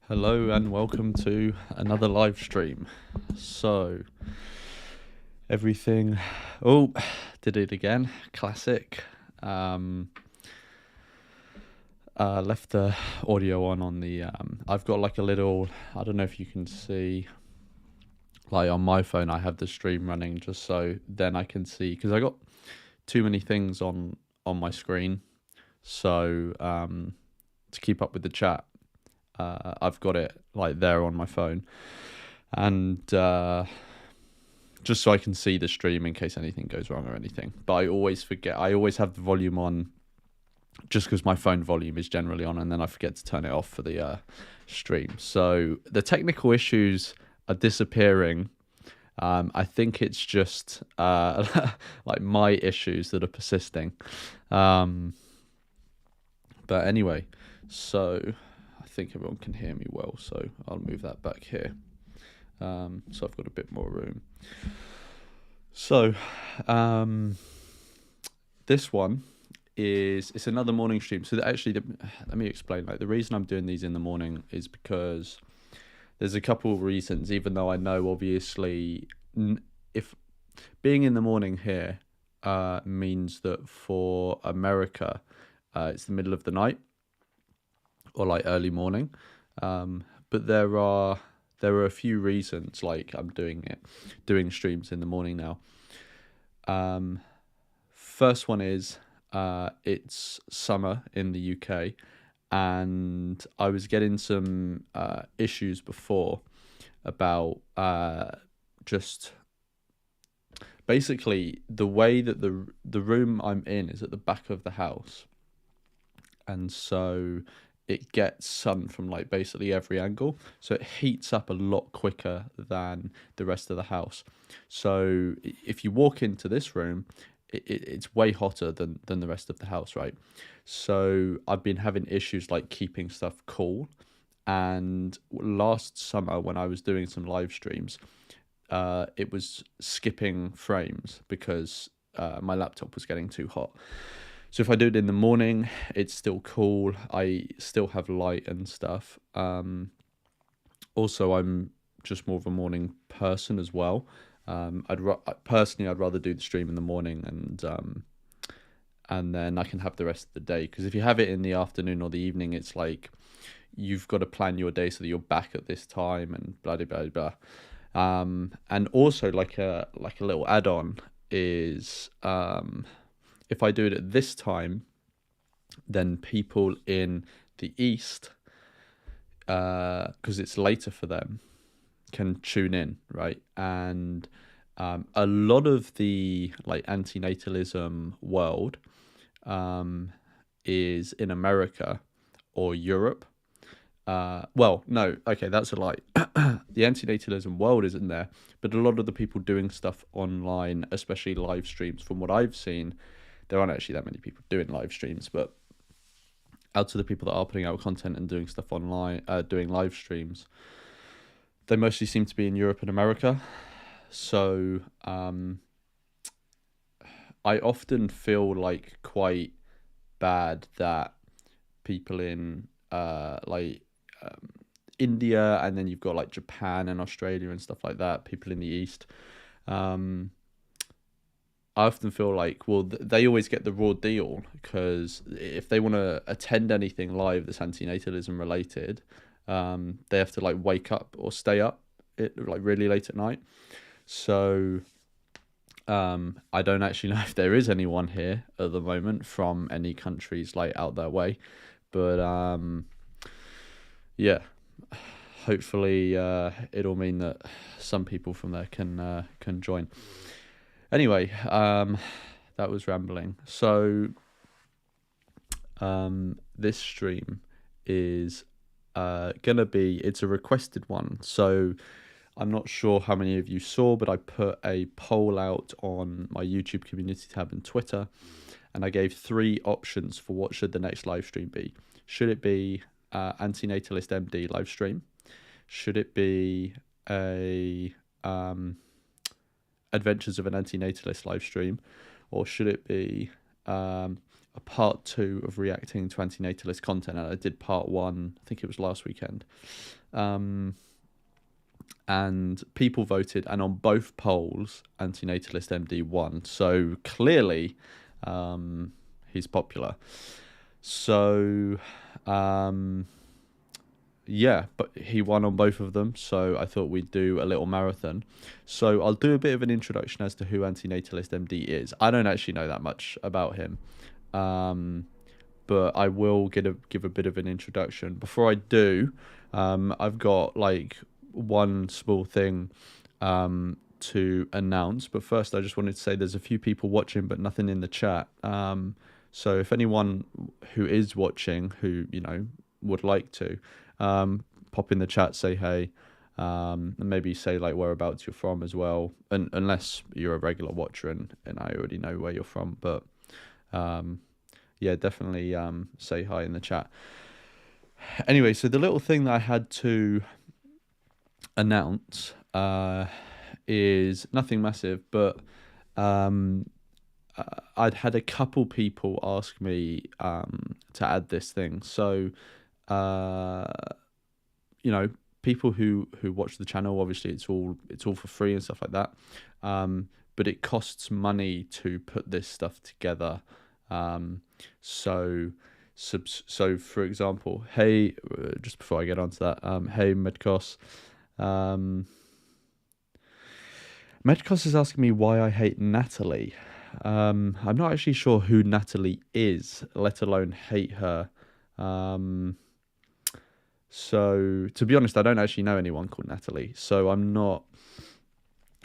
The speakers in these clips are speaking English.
Hello and welcome to another live stream. So, everything. Oh, did it again. Classic. Left the audio on the. I've got like a little. I don't know if you can see. Like on my phone, I have the stream running just so then I can see because I got too many things on my screen. So to keep up with the chat, I've got it like there on my phone, and just so I can see the stream in case anything goes wrong or anything. But I always forget. I always have the volume on, just because my phone volume is generally on, and then I forget to turn it off for the stream. So the technical issues are disappearing. I think it's just like my issues that are persisting. But anyway, so I think everyone can hear me well, so I'll move that back here. So I've got a bit more room. So this one it's another morning stream. So actually, let me explain. Like the reason I'm doing these in the morning is because there's a couple of reasons. Even though I know obviously, if being in the morning here means that for America, it's the middle of the night or like early morning. But there are a few reasons like I'm doing streams in the morning now. First one is it's summer in the UK, and I was getting some issues before about just basically the way that the room I'm in is at the back of the house, and so it gets sun from like basically every angle, so it heats up a lot quicker than the rest of the house. So if you walk into this room, it's way hotter than the rest of the house, right? So I've been having issues like keeping stuff cool, and last summer when I was doing some live streams, it was skipping frames because my laptop was getting too hot. So if I do it in the morning, it's still cool. I still have light and stuff. Also, I'm just more of a morning person as well. Personally, I'd rather do the stream in the morning, and then I can have the rest of the day. Because if you have it in the afternoon or the evening, it's like you've got to plan your day so that you're back at this time and blah blah blah blah. And also like a little add-on is if I do it at this time, then people in the East, because it's later for them, can tune in, right? And a lot of the like antinatalism world is in America or Europe. Well, no, okay, that's a lie. The antinatalism world isn't there, but a lot of the people doing stuff online, especially live streams, from what I've seen, there aren't actually that many people doing live streams, but out of the people that are putting out content and doing stuff online, doing live streams, they mostly seem to be in Europe and America. So I often feel like quite bad that people in India, and then you've got like Japan and Australia and stuff like that, people in the East, I often feel like, well, they always get the raw deal, because if they want to attend anything live that's antinatalism related, they have to like wake up or stay up like really late at night. So I don't actually know if there is anyone here at the moment from any countries like out that way, but yeah, hopefully it'll mean that some people from there can join. Anyway, that was rambling. So this stream is gonna be, it's a requested one. So I'm not sure how many of you saw, but I put a poll out on my YouTube community tab and Twitter, and I gave 3 options for what should the next live stream be. Should it be Antinatalist MD live stream? Should it be a Adventures of an Antinatalist live stream, or should it be a part two of reacting to antinatalist content, and I did part one. I think it was last weekend. And people voted, and on both polls, Antinatalist MD won. So clearly, he's popular. So, yeah, but he won on both of them. So I thought we'd do a little marathon. So I'll do a bit of an introduction as to who Antinatalist MD is. I don't actually know that much about him. But I will give a bit of an introduction. Before I do, I've got like one small thing to announce. But first, I just wanted to say there's a few people watching, but nothing in the chat. So if anyone who is watching, who would like to, pop in the chat, say hey, and maybe say like whereabouts you're from as well. And unless you're a regular watcher and I already know where you're from, but yeah, definitely say hi in the chat. Anyway, so the little thing that I had to announce is nothing massive, but I'd had a couple people ask me to add this thing. So, people who watch the channel, obviously it's all for free and stuff like that. But it costs money to put this stuff together. So for example, hey, just before I get onto that, hey Medcos, Medcos is asking me why I hate Natalie. I'm not actually sure who Natalie is, let alone hate her. So to be honest, I don't actually know anyone called Natalie, so I'm not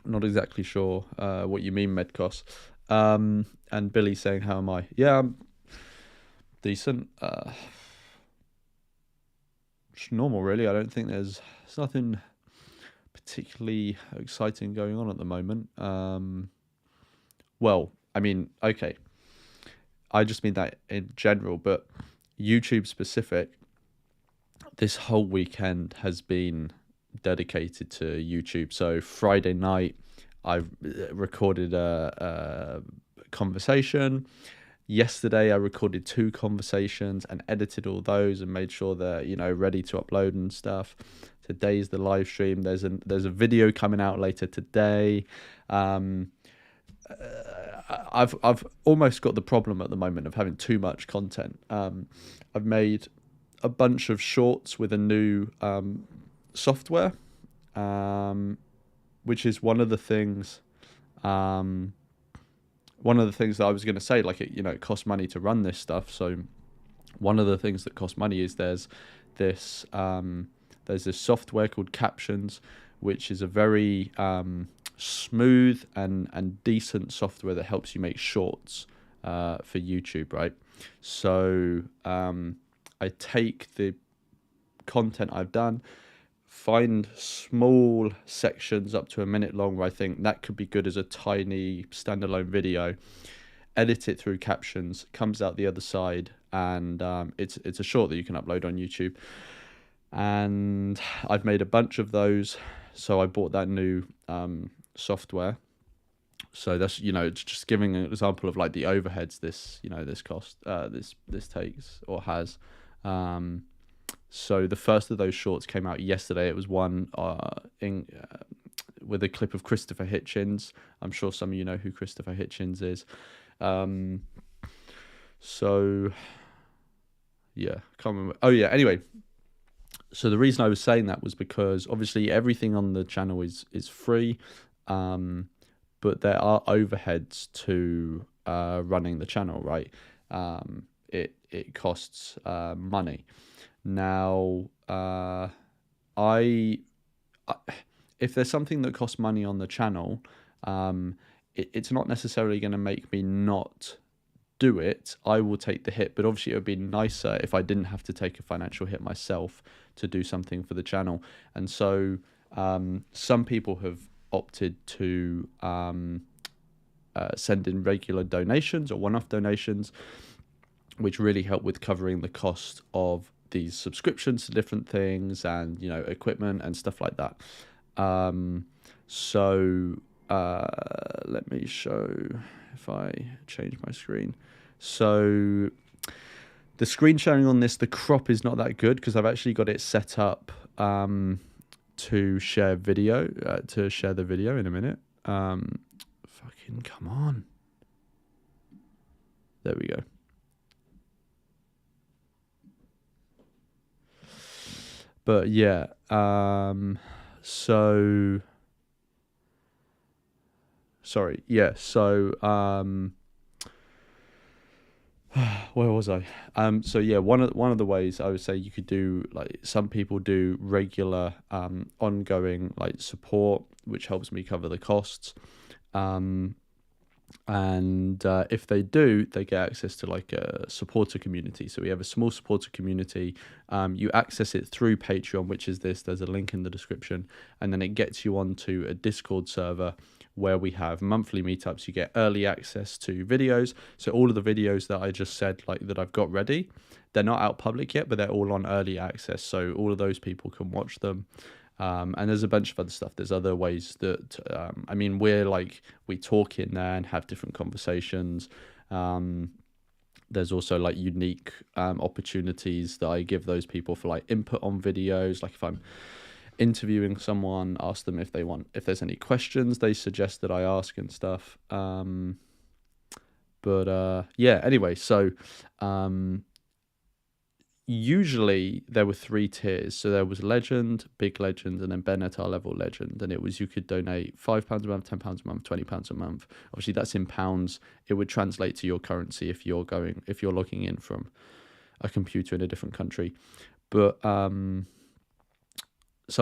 exactly sure what you mean, Medcos. And Billy saying, how am I? Yeah, I'm decent. Just normal, really. I don't think there's nothing particularly exciting going on at the moment. Well, I mean, okay. I just mean that in general, but YouTube specific, this whole weekend has been dedicated to YouTube. So Friday night, I recorded a conversation. Yesterday, I recorded 2 conversations and edited all those and made sure they're ready to upload and stuff. Today's the live stream. There's a video coming out later today. I've almost got the problem at the moment of having too much content. I've made a bunch of shorts with a new software, which is one of the things. One of the things that I was going to say, like it costs money to run this stuff. So one of the things that costs money is there's this software called Captions, which is a very smooth and decent software that helps you make shorts for YouTube, right? So I take the content I've done, find small sections up to a minute long where I think that could be good as a tiny standalone video, edit it through Captions, comes out the other side, and it's a short that you can upload on YouTube. And I've made a bunch of those, so I bought that new software. So that's it's just giving an example of like the overheads this cost this takes or has. So the first of those shorts came out yesterday. It was one with a clip of Christopher Hitchens. I'm sure some of you know who Christopher Hitchens is. So yeah, can't remember. Oh yeah. Anyway, so the reason I was saying that was because obviously everything on the channel is free, but there are overheads to running the channel, right? It costs money. Now, if there's something that costs money on the channel, it's not necessarily going to make me not do it. I will take the hit, but obviously it would be nicer if I didn't have to take a financial hit myself to do something for the channel. And so some people have opted to send in regular donations or one-off donations, which really help with covering the cost of these subscriptions to different things and equipment and stuff like that. So let me show if I change my screen. So the screen sharing on this, the crop is not that good because I've actually got it set up to share video, to share the video in a minute. Fucking come on. There we go. But yeah, so sorry, yeah, so where was I? So yeah, one of the ways I would say you could do, like, some people do regular ongoing like support, which helps me cover the costs. And if they do, they get access to like a supporter community. So we have a small supporter community. You access it through Patreon, which is this. There's a link in the description, and then it gets you onto a Discord server where we have monthly meetups. You get early access to videos. So all of the videos that I just said, like that I've got ready, they're not out public yet, but they're all on early access. So all of those people can watch them. And there's a bunch of other stuff. There's other ways that, I mean, we talk in there and have different conversations. There's also like unique opportunities that I give those people for like input on videos. Like if I'm interviewing someone, ask them if there's any questions they suggest that I ask and stuff. Yeah, anyway, so usually there were 3 tiers. So there was legend, big legend, and then Benatar level legend. And it was, you could donate £5 a month, £10 a month, £20 a month. Obviously that's in pounds. It would translate to your currency if you're logging in from a computer in a different country. But some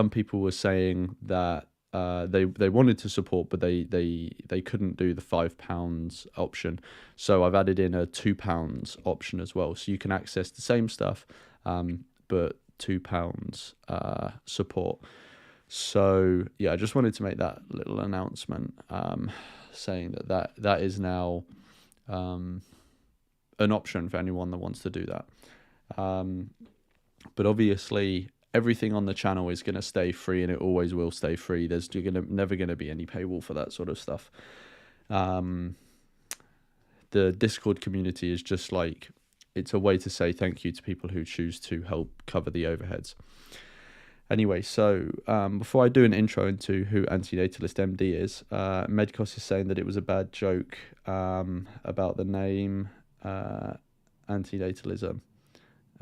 people were saying that they wanted to support, but they couldn't do the £5 option. So I've added in a £2 option as well, so you can access the same stuff, but £2 support. So yeah, I just wanted to make that little announcement, saying that is now an option for anyone that wants to do that. But obviously everything on the channel is going to stay free, and it always will stay free. There's never going to be any paywall for that sort of stuff. The Discord community is just like, it's a way to say thank you to people who choose to help cover the overheads. Anyway, so before I do an intro into who Antinatalist MD is, Medcos is saying that it was a bad joke about the name antinatalism.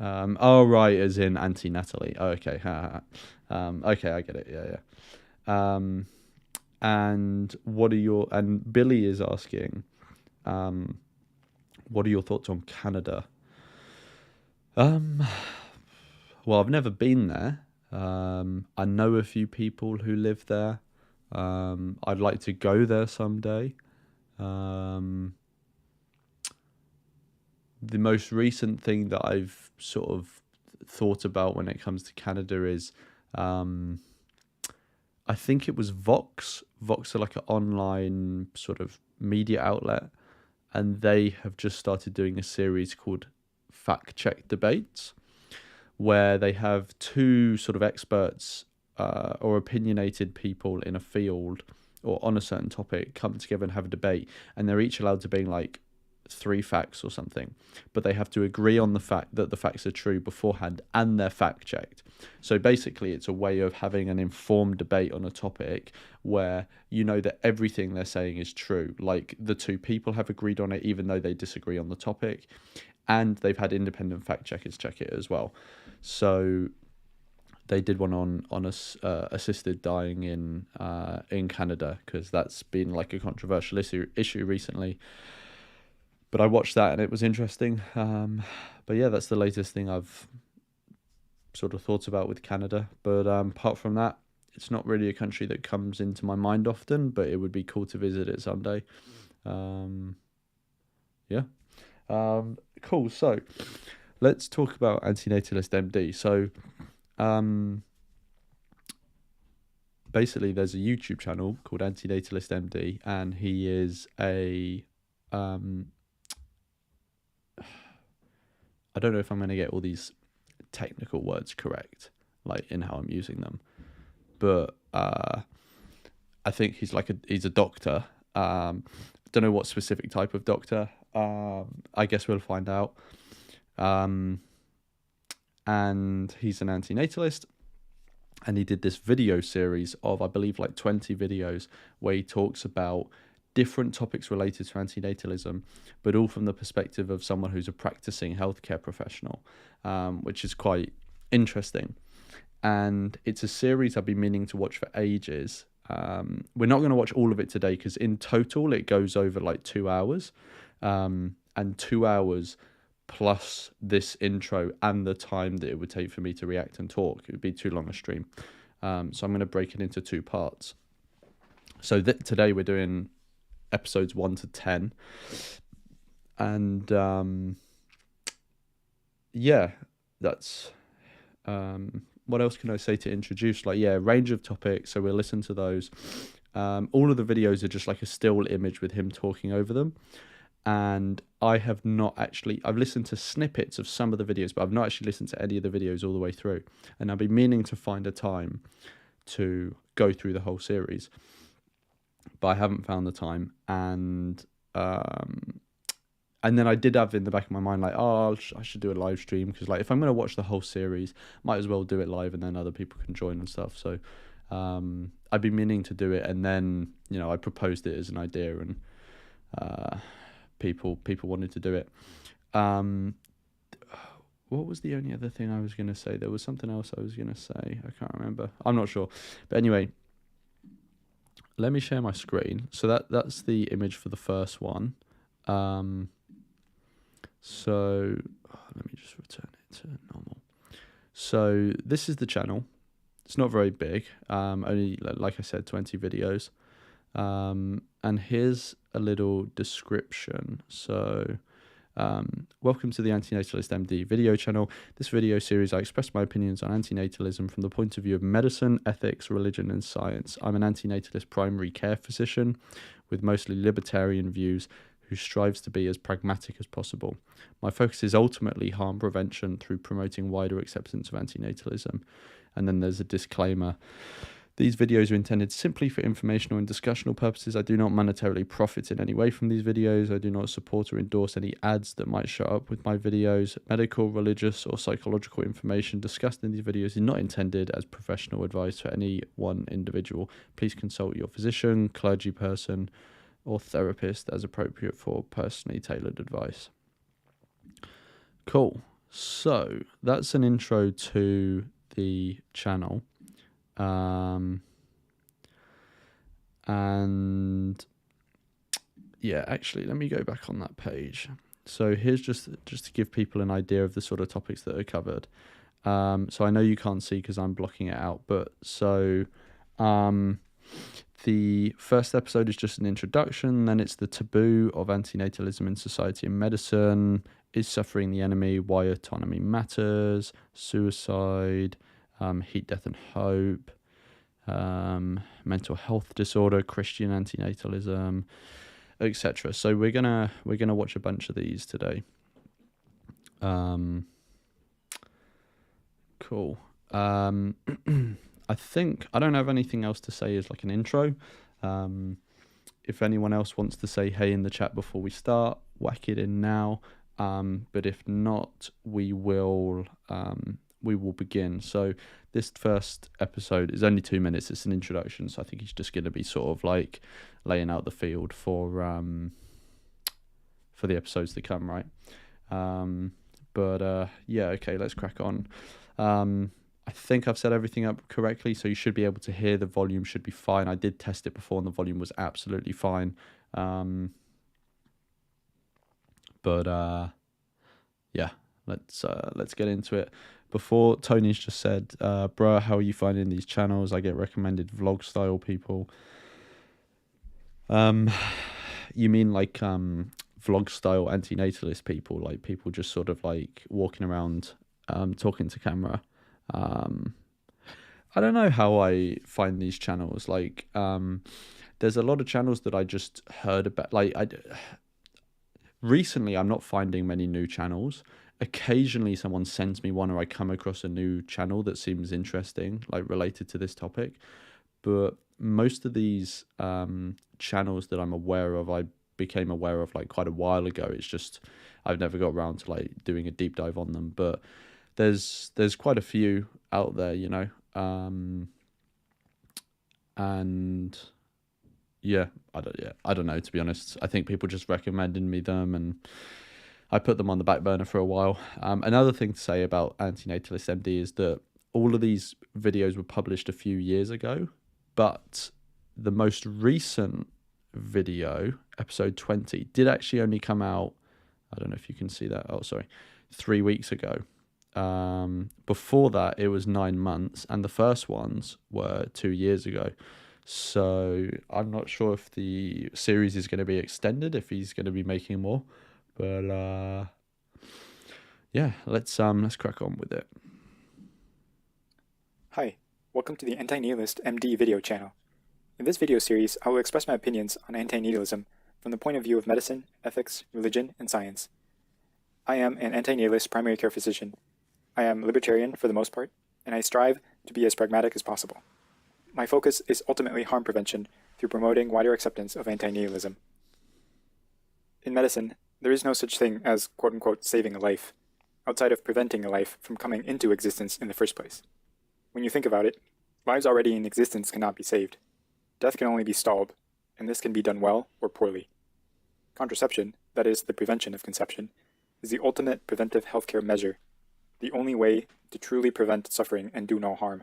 Oh right, as in anti-Natalie. Oh, okay, okay, I get it. Yeah. And Billy is asking, what are your thoughts on Canada? Well, I've never been there. I know a few people who live there. I'd like to go there someday. The most recent thing that I've sort of thought about when it comes to Canada is, I think it was Vox. Vox are like an online sort of media outlet, and they have just started doing a series called Fact Check Debates, where they have 2 sort of experts or opinionated people in a field or on a certain topic come together and have a debate, and they're each allowed to bring like 3 facts or something, but they have to agree on the fact that the facts are true beforehand, and they're fact checked. So basically it's a way of having an informed debate on a topic where you know that everything they're saying is true, like the 2 people have agreed on it even though they disagree on the topic, and they've had independent fact checkers check it as well. So they did one on assisted dying in Canada, because that's been like a controversial issue recently. But I watched that and it was interesting. But yeah, that's the latest thing I've sort of thought about with Canada. But apart from that, it's not really a country that comes into my mind often, but it would be cool to visit it someday. Yeah. Cool. So let's talk about Antinatalist MD. So basically there's a YouTube channel called Antinatalist MD, and he is a... I don't know if I'm going to get all these technical words correct, like in how I'm using them, but I think he's a doctor. Don't know what specific type of doctor. I guess we'll find out. And he's an antinatalist, and he did this video series of, I believe, like 20 videos where he talks about different topics related to antinatalism, but all from the perspective of someone who's a practicing healthcare professional, which is quite interesting. And it's a series I've been meaning to watch for ages. We're not going to watch all of it today because in total it goes over like 2 hours, and 2 hours plus this intro and the time that it would take for me to react and talk, it would be too long a stream. So I'm going to break it into 2 parts. So today we're doing episodes 1 to 10, and yeah, that's what else can I say to introduce? Like, yeah, range of topics, so we'll listen to those. All of the videos are just like a still image with him talking over them. And I've listened to snippets of some of the videos, but I've not actually listened to any of the videos all the way through. And I've been meaning to find a time to go through the whole series, but I haven't found the time. And then I did have in the back of my mind, like, oh, I should do a live stream, because like if I'm going to watch the whole series, might as well do it live, and then other people can join and stuff. So I've been meaning to do it, and then, you know, I proposed it as an idea, and people wanted to do it. What was the only other thing I was going to say? There was something else I was going to say. I can't remember. I'm not sure. But anyway, let me share my screen. So that's the image for the first one. So let me just return it to normal. So this is the channel. It's not very big. Only, like I said, 20 videos. And here's a little description. So, welcome to the Antinatalist MD video channel. This video series, I express my opinions on antinatalism from the point of view of medicine, ethics, religion, and science. I'm an antinatalist primary care physician with mostly libertarian views who strives to be as pragmatic as possible. My focus is ultimately harm prevention through promoting wider acceptance of antinatalism. And then there's a disclaimer. These videos are intended simply for informational and discussional purposes. I do not monetarily profit in any way from these videos. I do not support or endorse any ads that might show up with my videos. Medical, religious, or psychological information discussed in these videos is not intended as professional advice for any one individual. Please consult your physician, clergy person, or therapist as appropriate for personally tailored advice. Cool. So that's an intro to the channel. And yeah, actually, let me go back on that page. So here's just to give people an idea of the sort of topics that are covered. So I know you can't see because I'm blocking it out, but so the first episode is just an introduction, then it's the taboo of antinatalism in society and medicine, is suffering the enemy, why autonomy matters, suicide, heat, death and hope, mental health disorder, Christian antinatalism, etc. So we're gonna watch a bunch of these today. Cool. I think I don't have anything else to say as like an intro. If anyone else wants to say hey in the chat before we start, whack it in now. But if not, we will begin. So this first episode is only 2 minutes. It's an introduction, so I think he's just going to be sort of like laying out the field for the episodes to come, right? But yeah, okay, let's crack on. I think I've set everything up correctly, so you should be able to hear. The volume should be fine. I did test it before, and the volume was absolutely fine. But yeah, let's get into it. Before, Tony's just said, bruh, how are you finding these channels? I get recommended vlog style people. You mean like vlog style antinatalist people, like people just sort of like walking around talking to camera. I don't know how I find these channels. Like there's a lot of channels that I just heard about. Like recently I'm not finding many new channels. Occasionally someone sends me one, or I come across a new channel that seems interesting, like related to this topic. But most of these channels that I'm aware of, I became aware of like quite a while ago. It's just I've never got around to like doing a deep dive on them, but there's quite a few out there, you know. And yeah, I don't know, to be honest. I think people just recommended me them, and I put them on the back burner for a while. Another thing to say about Antinatalist MD is that all of these videos were published a few years ago, but the most recent video, episode 20, did actually only come out, I don't know if you can see that, 3 weeks ago. Before that, it was 9 months, and the first ones were 2 years ago. So I'm not sure if the series is going to be extended, if he's going to be making more. But yeah, let's crack on with it. Hi, welcome to the Antinatist MD video channel. In this video series, I will express my opinions on antinatalism from the point of view of medicine, ethics, religion, and science. I am an antinatalist primary care physician. I am libertarian for the most part, and I strive to be as pragmatic as possible. My focus is ultimately harm prevention through promoting wider acceptance of antinatalism. In medicine, there is no such thing as quote-unquote saving a life, outside of preventing a life from coming into existence in the first place. When you think about it, lives already in existence cannot be saved. Death can only be stalled, and this can be done well or poorly. Contraception, that is, the prevention of conception, is the ultimate preventive healthcare measure, the only way to truly prevent suffering and do no harm.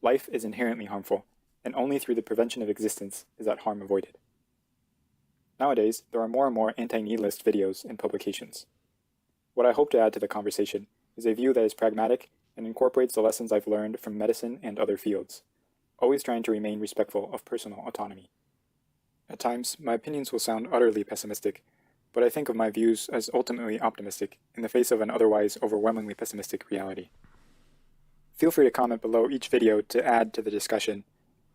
Life is inherently harmful, and only through the prevention of existence is that harm avoided. Nowadays, there are more and more antinatalist videos and publications. What I hope to add to the conversation is a view that is pragmatic and incorporates the lessons I've learned from medicine and other fields, always trying to remain respectful of personal autonomy. At times, my opinions will sound utterly pessimistic, but I think of my views as ultimately optimistic in the face of an otherwise overwhelmingly pessimistic reality. Feel free to comment below each video to add to the discussion.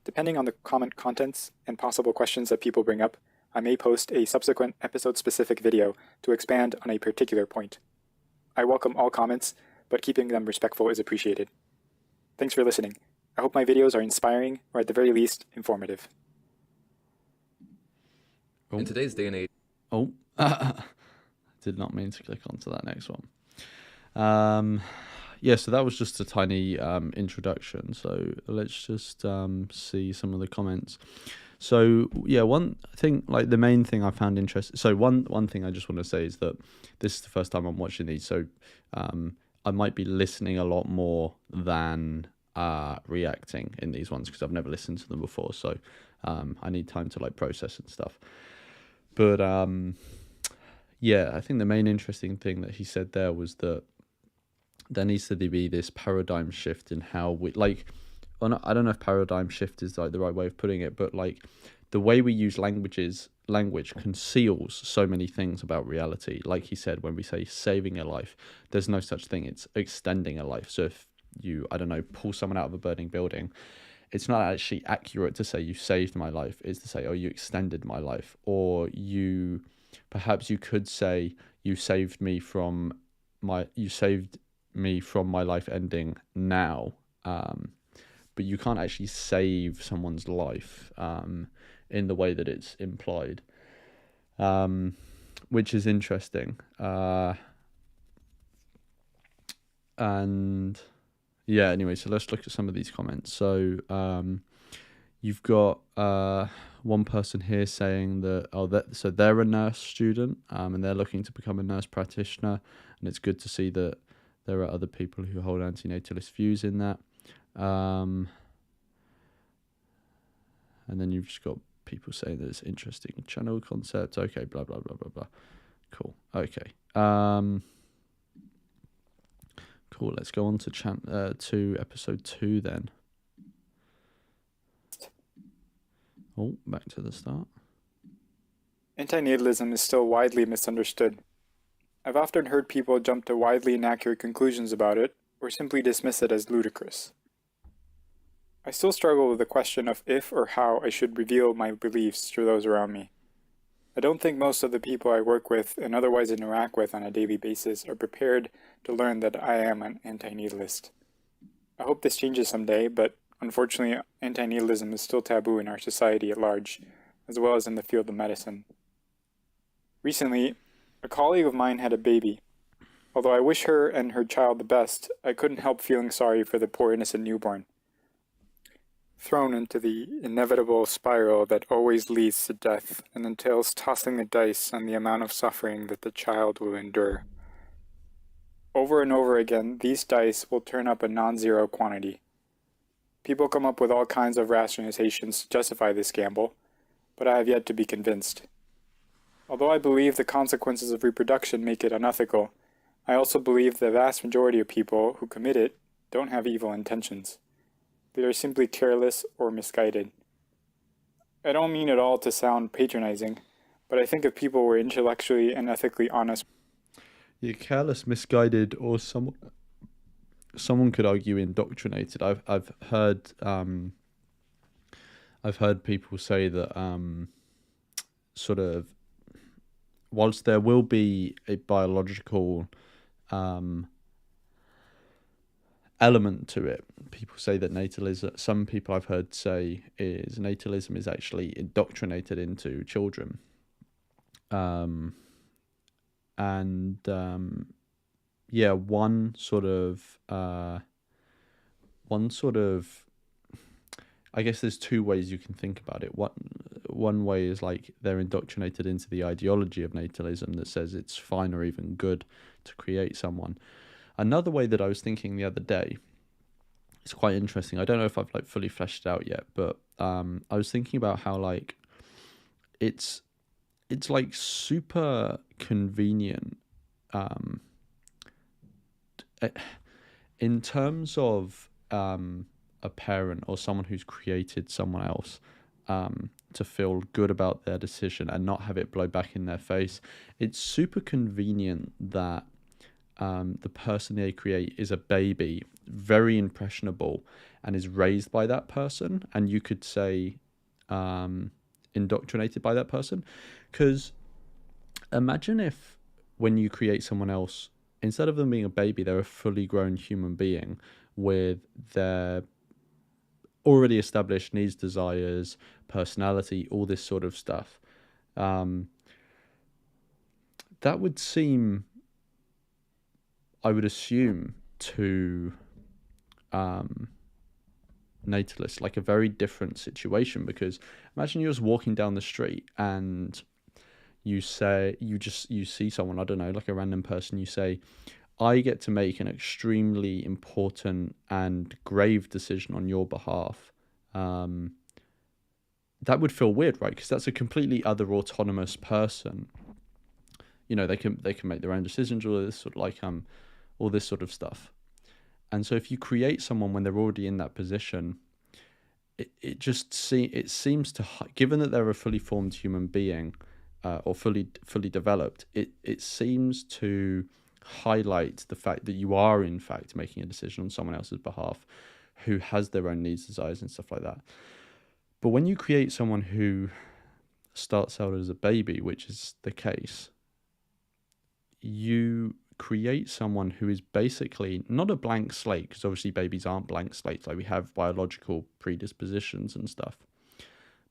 Depending on the comment contents and possible questions that people bring up, I may post a subsequent episode-specific video to expand on a particular point. I welcome all comments, but keeping them respectful is appreciated. Thanks for listening. I hope my videos are inspiring, or at the very least, informative. In today's day and age... Did not mean to click onto that next one. Yeah, so that was just a tiny introduction. So let's just see some of the comments. So yeah, I think like the main thing I found interesting. So one thing I just want to say is that this is the first time I'm watching these. So I might be listening a lot more than reacting in these ones because I've never listened to them before. So I need time to like process and stuff. But yeah, I think the main interesting thing that he said there was that there needs to be this paradigm shift in how we like. Well, I don't know if paradigm shift is like the right way of putting it, but like the way we use language conceals so many things about reality. Like he said, when we say saving a life, there's no such thing. It's extending a life. So if you, I don't know, pull someone out of a burning building, it's not actually accurate to say you saved my life. It's to say, oh, you extended my life. Or perhaps you could say you saved me from my life ending now. But you can't actually save someone's life in the way that it's implied, which is interesting. And yeah, anyway, so let's look at some of these comments. So you've got one person here saying that, so they're a nurse student and they're looking to become a nurse practitioner, and it's good to see that there are other people who hold antinatalist views in that. And then you've just got people saying that it's interesting channel concept. Okay, blah blah blah blah blah. Cool. Okay. Cool. Let's go on to episode 2 then. Oh, back to the start. Antinatalism is still widely misunderstood. I've often heard people jump to widely inaccurate conclusions about it, or simply dismiss it as ludicrous. I still struggle with the question of if or how I should reveal my beliefs to those around me. I don't think most of the people I work with and otherwise interact with on a daily basis are prepared to learn that I am an antinatalist. I hope this changes someday, but unfortunately, antinatalism is still taboo in our society at large, as well as in the field of medicine. Recently, a colleague of mine had a baby. Although I wish her and her child the best, I couldn't help feeling sorry for the poor innocent newborn, thrown into the inevitable spiral that always leads to death and entails tossing the dice on the amount of suffering that the child will endure. Over and over again, these dice will turn up a non-zero quantity. People come up with all kinds of rationalizations to justify this gamble, but I have yet to be convinced. Although I believe the consequences of reproduction make it unethical, I also believe the vast majority of people who commit it don't have evil intentions. They are simply careless or misguided. I don't mean at all to sound patronizing, but I think if people were intellectually and ethically honest. You're careless, misguided, or someone could argue indoctrinated. I've heard people say that sort of whilst there will be a biological element to it, people say that natalism. Some people I've heard say is natalism is actually indoctrinated into children, yeah, one sort of I guess there's two ways you can think about it. One way is like they're indoctrinated into the ideology of natalism that says it's fine or even good to create someone. Another way that I was thinking the other day, it's quite interesting. I don't know if I've like fully fleshed it out yet, but I was thinking about how like it's like super convenient in terms of a parent or someone who's created someone else to feel good about their decision and not have it blow back in their face. It's super convenient that the person they create is a baby, very impressionable, and is raised by that person, and you could say indoctrinated by that person. Because imagine if when you create someone else, instead of them being a baby, they're a fully grown human being with their already established needs, desires, personality, all this sort of stuff. That would seem, I would assume, to natalists like a very different situation, because imagine you're just walking down the street and you see someone, I don't know, like a random person, you say, I get to make an extremely important and grave decision on your behalf. That would feel weird, right? Because that's a completely other autonomous person. You know, they can make their own decisions, all this sort of like all this sort of stuff. And so if you create someone when they're already in that position, it seems to, given that they're a fully formed human being or fully developed, it seems to highlight the fact that you are in fact making a decision on someone else's behalf who has their own needs, desires, and stuff like that. But when you create someone who starts out as a baby, which is the case, you create someone who is basically not a blank slate, because obviously babies aren't blank slates, like we have biological predispositions and stuff,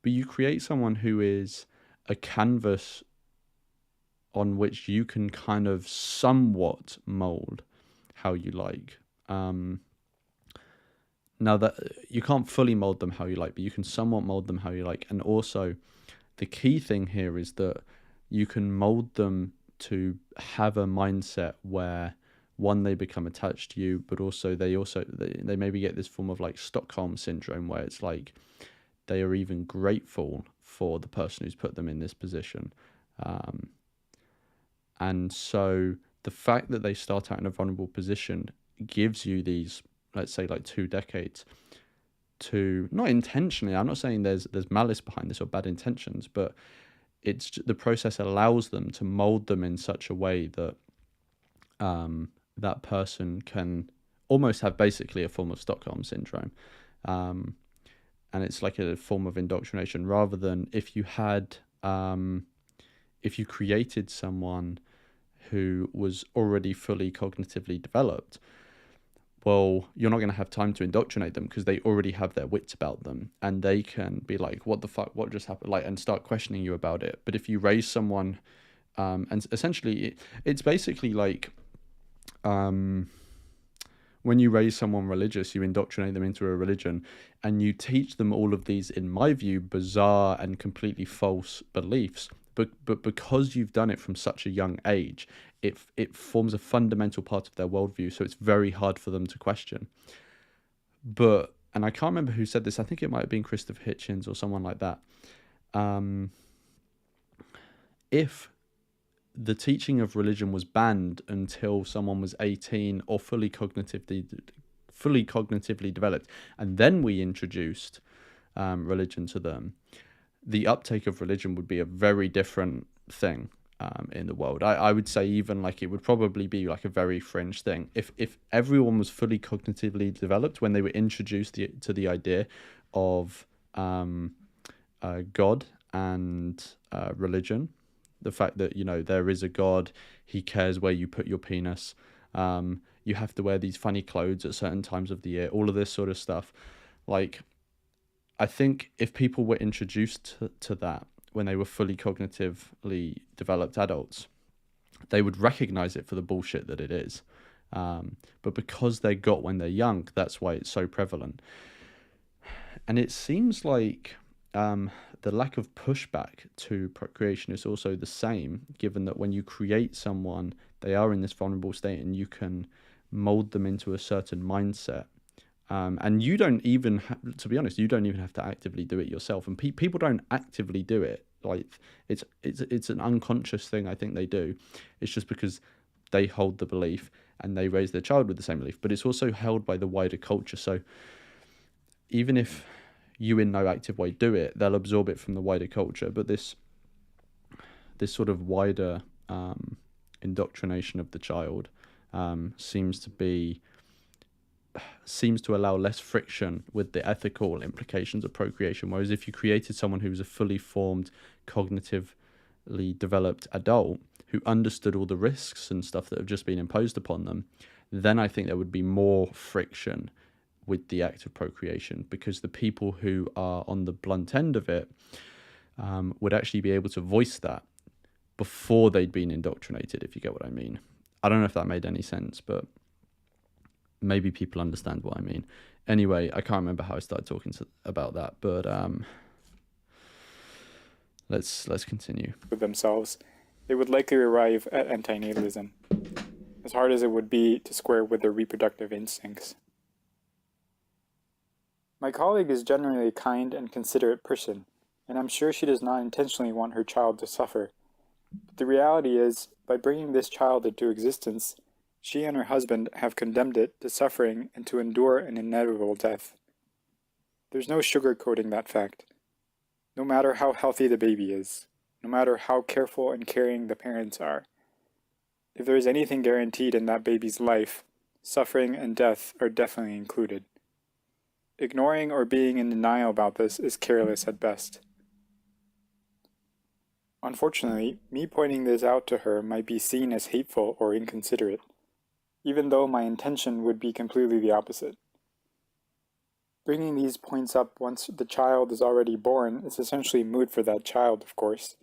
but you create someone who is a canvas on which you can kind of somewhat mold how you like. Now that you can't fully mold them how you like, but you can somewhat mold them how you like. And also the key thing here is that you can mold them to have a mindset where, one, they become attached to you, but also they maybe get this form of like Stockholm syndrome, where it's like they are even grateful for the person who's put them in this position. And so the fact that they start out in a vulnerable position gives you these, let's say, like 2 decades to, not intentionally, I'm not saying there's malice behind this or bad intentions, but it's the process allows them to mold them in such a way that that person can almost have basically a form of Stockholm syndrome. And it's like a form of indoctrination, rather than if you created someone who was already fully cognitively developed, well, you're not going to have time to indoctrinate them because they already have their wits about them, and they can be like, what the fuck, what just happened, like, and start questioning you about it. But if you raise someone And essentially, it's basically like when you raise someone religious, you indoctrinate them into a religion, and you teach them all of these, in my view, bizarre and completely false beliefs. But because you've done it from such a young age, it forms a fundamental part of their worldview. So it's very hard for them to question. But and I can't remember who said this. I think it might have been Christopher Hitchens or someone like that. If the teaching of religion was banned until someone was 18 or fully cognitively developed, and then we introduced religion to them, the uptake of religion would be a very different thing in the world. I would say even like it would probably be like a very fringe thing. If everyone was fully cognitively developed when they were introduced to the idea of God and religion, the fact that, you know, there is a God, he cares where you put your penis, you have to wear these funny clothes at certain times of the year, all of this sort of stuff. Like, I think if people were introduced to that when they were fully cognitively developed adults, they would recognize it for the bullshit that it is. But because they got when they're young, that's why it's so prevalent. And it seems like the lack of pushback to procreation is also the same, given that when you create someone, they are in this vulnerable state and you can mold them into a certain mindset. And you don't even, to be honest, you don't even have to actively do it yourself. And people don't actively do it. Like it's an unconscious thing. I think they do. It's just because they hold the belief and they raise their child with the same belief. But it's also held by the wider culture. So even if you in no active way do it, they'll absorb it from the wider culture. But this sort of wider indoctrination of the child seems to allow less friction with the ethical implications of procreation. Whereas if you created someone who was a fully formed, cognitively developed adult who understood all the risks and stuff that have just been imposed upon them, then I think there would be more friction with the act of procreation, because the people who are on the blunt end of it would actually be able to voice that before they'd been indoctrinated, if you get what I mean. I don't know if that made any sense, but maybe people understand what I mean. Anyway, I can't remember how I started talking about that, but let's continue. With themselves, they would likely arrive at antinatalism, as hard as it would be to square with their reproductive instincts. My colleague is generally a kind and considerate person, and I'm sure she does not intentionally want her child to suffer. But the reality is, by bringing this child into existence, she and her husband have condemned it to suffering and to endure an inevitable death. There's no sugarcoating that fact. No matter how healthy the baby is, no matter how careful and caring the parents are, if there is anything guaranteed in that baby's life, suffering and death are definitely included. Ignoring or being in denial about this is careless at best. Unfortunately, me pointing this out to her might be seen as hateful or inconsiderate, even though my intention would be completely the opposite. Bringing these points up once the child is already born is essentially moot for that child, of course,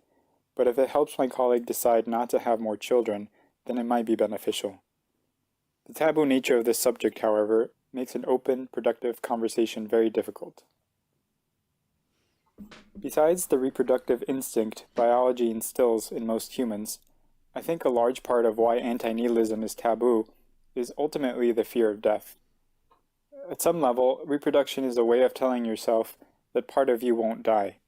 but if it helps my colleague decide not to have more children, then it might be beneficial. The taboo nature of this subject, however, makes an open, productive conversation very difficult. Besides the reproductive instinct biology instills in most humans, I think a large part of why antinatalism is taboo is ultimately the fear of death. At some level, reproduction is a way of telling yourself that part of you won't die.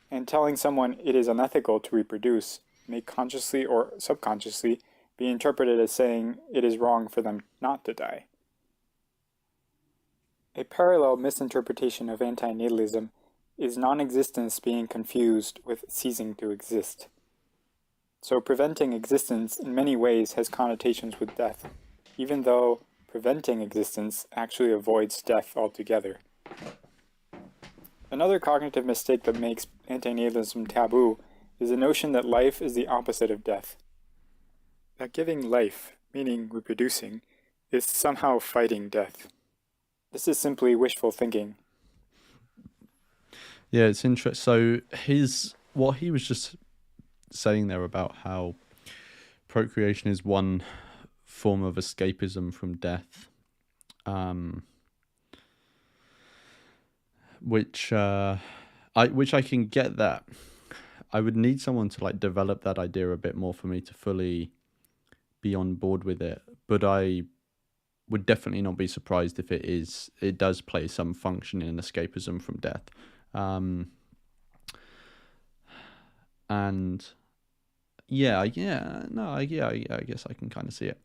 And telling someone it is unethical to reproduce may consciously or subconsciously be interpreted as saying it is wrong for them not to die. A parallel misinterpretation of antinatalism is non-existence being confused with ceasing to exist. So preventing existence in many ways has connotations with death, even though preventing existence actually avoids death altogether. Another cognitive mistake that makes antinatalism taboo is the notion that life is the opposite of death. That giving life, meaning reproducing, is somehow fighting death. This is simply wishful thinking. Yeah, it's interesting. So what he was just saying there about how procreation is one form of escapism from death, which I can get that. I would need someone to like develop that idea a bit more for me to fully be on board with it. But I would definitely not be surprised if it does play some function in escapism from death. And I guess I can kind of see it.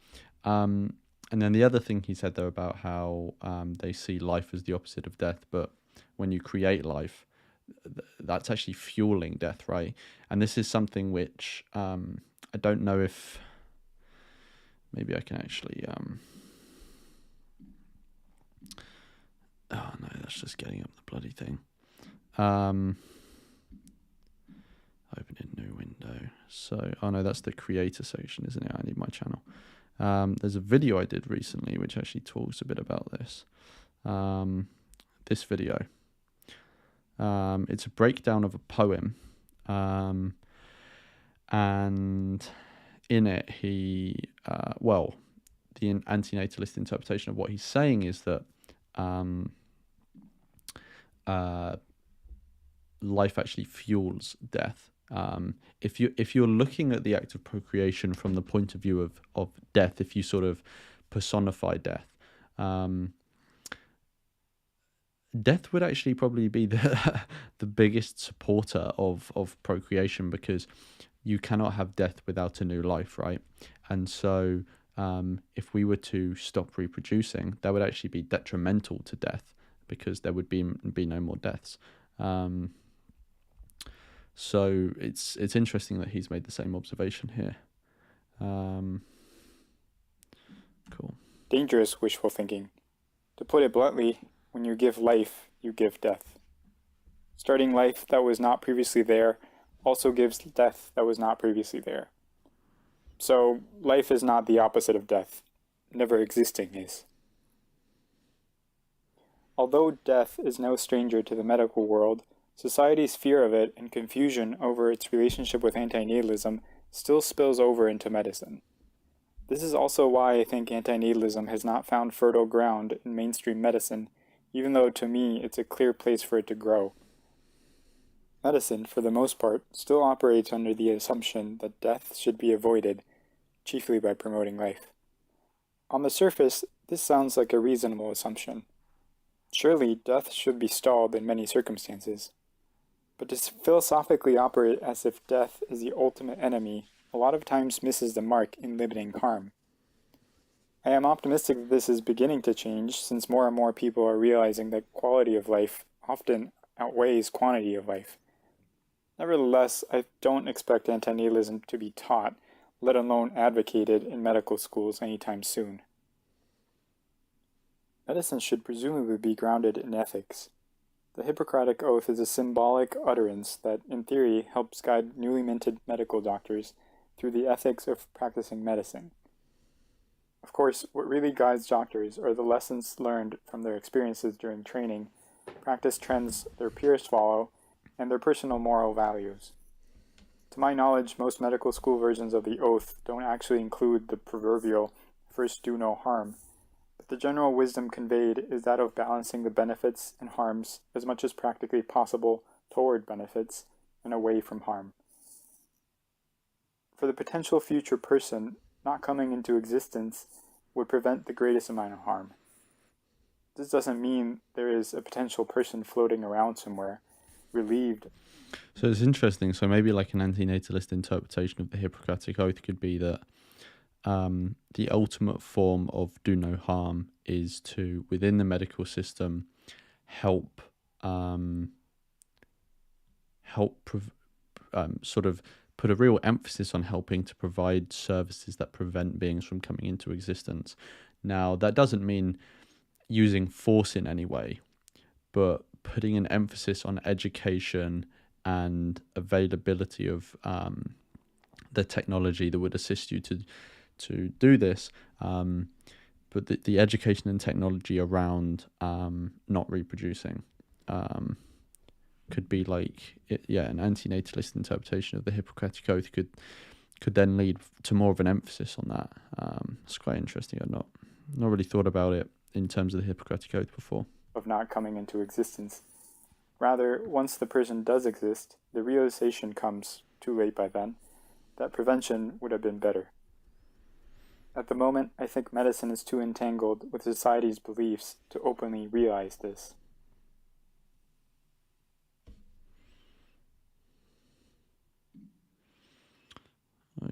And then the other thing he said there about how they see life as the opposite of death, but when you create life, that's actually fueling death, right? And this is something which I don't know if maybe I can actually oh no, that's just getting up the bloody thing. Open a new window. So, oh no, that's the creator section, isn't it? I need my channel. There's a video I did recently which actually talks a bit about this. This video. It's a breakdown of a poem. And in it, the antinatalist interpretation of what he's saying is that life actually fuels death. If you're looking at the act of procreation from the point of view of death, if you sort of personify death, death would actually probably be the biggest supporter of procreation, because you cannot have death without a new life, right? And so if we were to stop reproducing, that would actually be detrimental to death, because there would be no more deaths. So it's interesting that he's made the same observation here. Cool. Dangerous wishful thinking. To put it bluntly, when you give life, you give death. Starting life that was not previously there also gives death that was not previously there. So life is not the opposite of death. Never existing is. Although death is no stranger to the medical world, society's fear of it and confusion over its relationship with antinatalism still spills over into medicine. This is also why I think antinatalism has not found fertile ground in mainstream medicine, even though to me it's a clear place for it to grow. Medicine, for the most part, still operates under the assumption that death should be avoided, chiefly by promoting life. On the surface, this sounds like a reasonable assumption. Surely, death should be stalled in many circumstances. But to philosophically operate as if death is the ultimate enemy a lot of times misses the mark in limiting harm. I am optimistic that this is beginning to change, since more and more people are realizing that quality of life often outweighs quantity of life. Nevertheless, I don't expect antinatalism to be taught, let alone advocated, in medical schools anytime soon. Medicine should presumably be grounded in ethics. The Hippocratic Oath is a symbolic utterance that, in theory, helps guide newly minted medical doctors through the ethics of practicing medicine. Of course, what really guides doctors are the lessons learned from their experiences during training, practice trends their peers follow, and their personal moral values. To my knowledge, most medical school versions of the oath don't actually include the proverbial "first do no harm," but the general wisdom conveyed is that of balancing the benefits and harms as much as practically possible toward benefits and away from harm. For the potential future person, not coming into existence would prevent the greatest amount of harm. This doesn't mean there is a potential person floating around somewhere, relieved. So it's interesting. So maybe like an antinatalist interpretation of the Hippocratic Oath could be that the ultimate form of do no harm is to, within the medical system, help sort of put a real emphasis on helping to provide services that prevent beings from coming into existence. Now, that doesn't mean using force in any way, but putting an emphasis on education and availability of the technology that would assist you to do this, but the education and technology around not reproducing. could be like an antinatalist interpretation of the Hippocratic Oath could then lead to more of an emphasis on that. It's quite interesting. I've not really thought about it in terms of the Hippocratic Oath before. Of not coming into existence. Rather, once the person does exist, the realization comes, too late by then, that prevention would have been better. At the moment, I think medicine is too entangled with society's beliefs to openly realize this.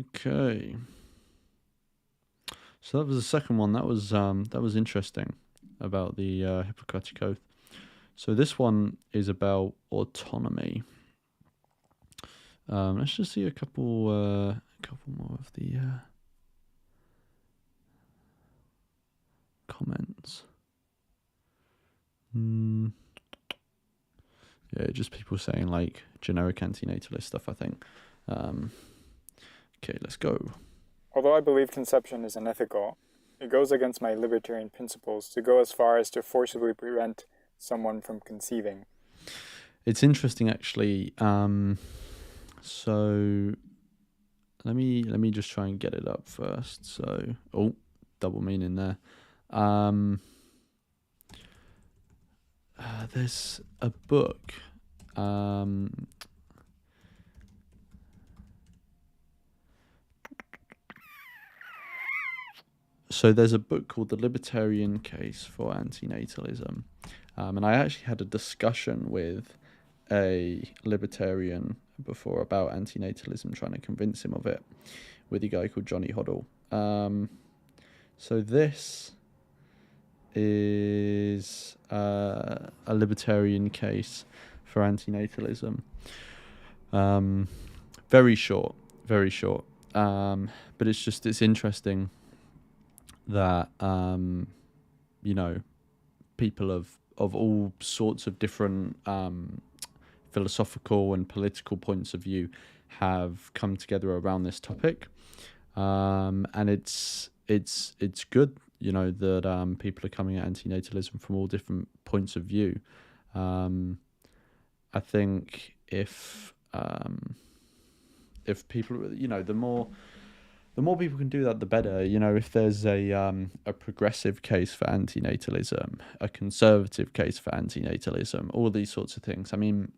Okay. So that was the second one. That was interesting about the Hippocratic Oath. So this one is about autonomy. Let's just see a couple more of the comments. Yeah, just people saying like generic antinatalist stuff, I think. Okay, let's go. Although I believe conception is unethical, it goes against my libertarian principles to go as far as to forcibly prevent someone from conceiving. It's interesting, actually. So let me just try and get it up first. So, double meaning there. There's a book. So there's a book called The Libertarian Case for Antinatalism. And I actually had a discussion with a libertarian before about antinatalism, trying to convince him of it, with a guy called Johnny Hoddle. So this is a libertarian case for antinatalism. Very short. But it's interesting that people of all sorts of different philosophical and political points of view have come together around this topic, and it's good, that people are coming at antinatalism from all different points of view. I think if people, the more people can do that, the better. If there's a progressive case for antinatalism, a conservative case for antinatalism, all these sorts of things. I mean,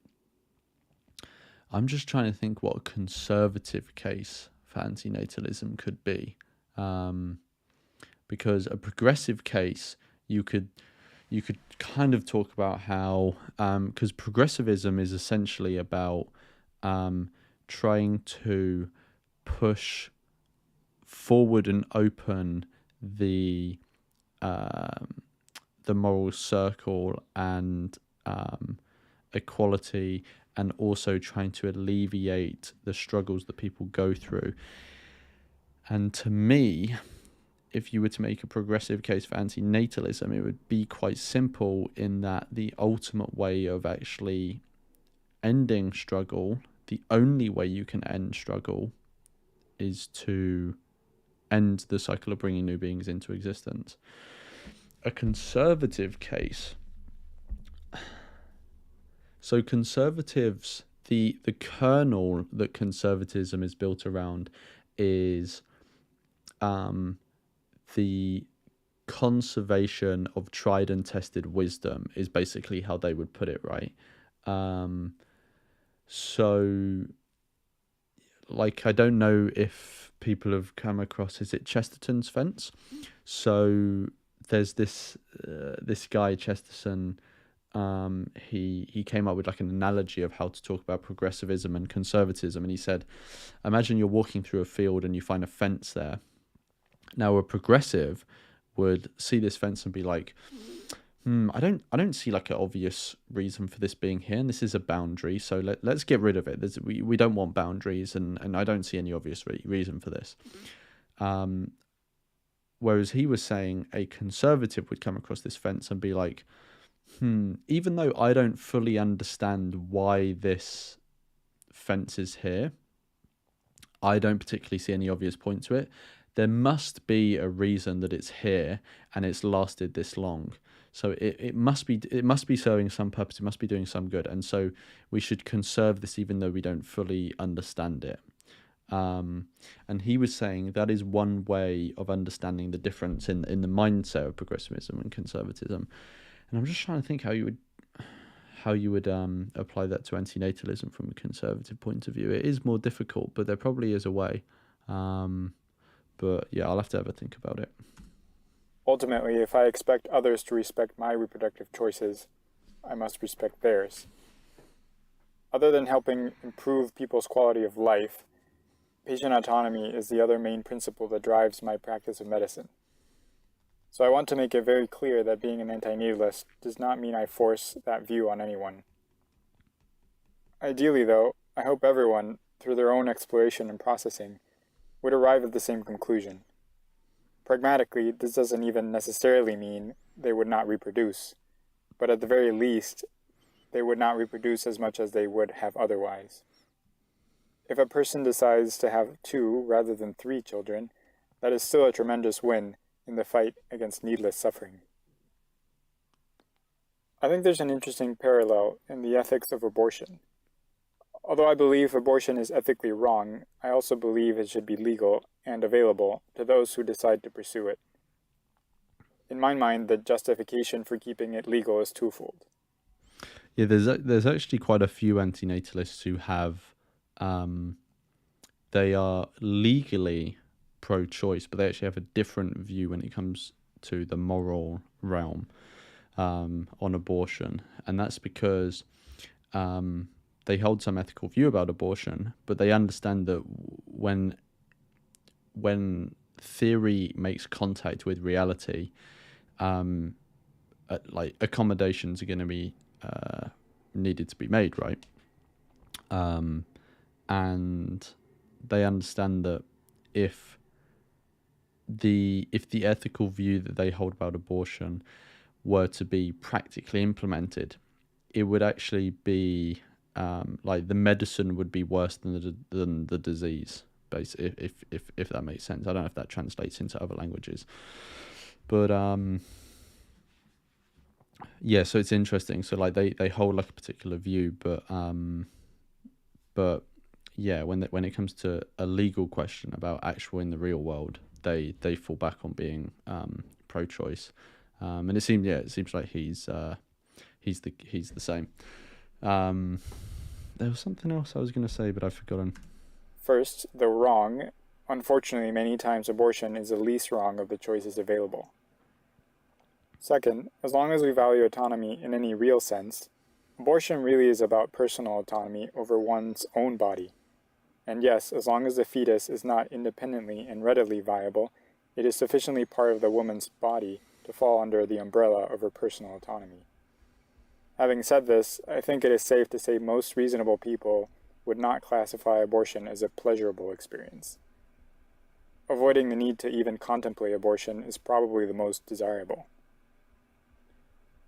I'm just trying to think what a conservative case for antinatalism could be. Because a progressive case, you could kind of talk about how, because progressivism is essentially about trying to push forward and open the moral circle and equality, and also trying to alleviate the struggles that people go through. And to me, if you were to make a progressive case for antinatalism, it would be quite simple, in that the ultimate way of actually ending struggle, the only way you can end struggle, is to end the cycle of bringing new beings into existence. A conservative case. So conservatives, the kernel that conservatism is built around is the conservation of tried and tested wisdom, is basically how they would put it, right? So, like, I don't know if people have come across, is it Chesterton's fence? So there's this guy, Chesterton. He came up with like an analogy of how to talk about progressivism and conservatism, and he said, imagine you're walking through a field and you find a fence there. Now a progressive would see this fence and be like, I don't see like an obvious reason for this being here, and this is a boundary, so let's get rid of it. We don't want boundaries, and I don't see any obvious reason for this. Whereas he was saying a conservative would come across this fence and be like, even though I don't fully understand why this fence is here, I don't particularly see any obvious point to it. There must be a reason that it's here and it's lasted this long. So it must be serving some purpose. It must be doing some good, and so we should conserve this even though we don't fully understand it. And he was saying that is one way of understanding the difference in the mindset of progressivism and conservatism. And I'm just trying to think how you would apply that to antinatalism from a conservative point of view. It is more difficult, but there probably is a way. But yeah, I'll have to have a think about it. Ultimately, if I expect others to respect my reproductive choices, I must respect theirs. Other than helping improve people's quality of life, patient autonomy is the other main principle that drives my practice of medicine. So I want to make it very clear that being an antinatalist does not mean I force that view on anyone. Ideally, though, I hope everyone, through their own exploration and processing, would arrive at the same conclusion. Pragmatically, this doesn't even necessarily mean they would not reproduce, but at the very least, they would not reproduce as much as they would have otherwise. If a person decides to have 2 rather than 3 children, that is still a tremendous win in the fight against needless suffering. I think there's an interesting parallel in the ethics of abortion. Although I believe abortion is ethically wrong, I also believe it should be legal and available to those who decide to pursue it. In my mind, the justification for keeping it legal is twofold. Yeah, there's actually quite a few antinatalists who have, they are legally pro-choice, but they actually have a different view when it comes to the moral realm on abortion, and that's because they hold some ethical view about abortion, but they understand that when theory makes contact with reality, like accommodations are going to be needed to be made, right? And they understand that if the ethical view that they hold about abortion were to be practically implemented, it would actually be like the medicine would be worse than the disease, if that makes sense. I don't know if that translates into other languages, but yeah. So it's interesting. So like they hold like a particular view, but yeah, when it comes to a legal question about actual in the real world, they fall back on being pro-choice, and it seems like he's the same. There was something else I was going to say, but I've forgotten. First, the wrong. Unfortunately, many times abortion is the least wrong of the choices available. Second, as long as we value autonomy in any real sense, abortion really is about personal autonomy over one's own body. And yes, as long as the fetus is not independently and readily viable, it is sufficiently part of the woman's body to fall under the umbrella of her personal autonomy. Having said this, I think it is safe to say most reasonable people would not classify abortion as a pleasurable experience. Avoiding the need to even contemplate abortion is probably the most desirable.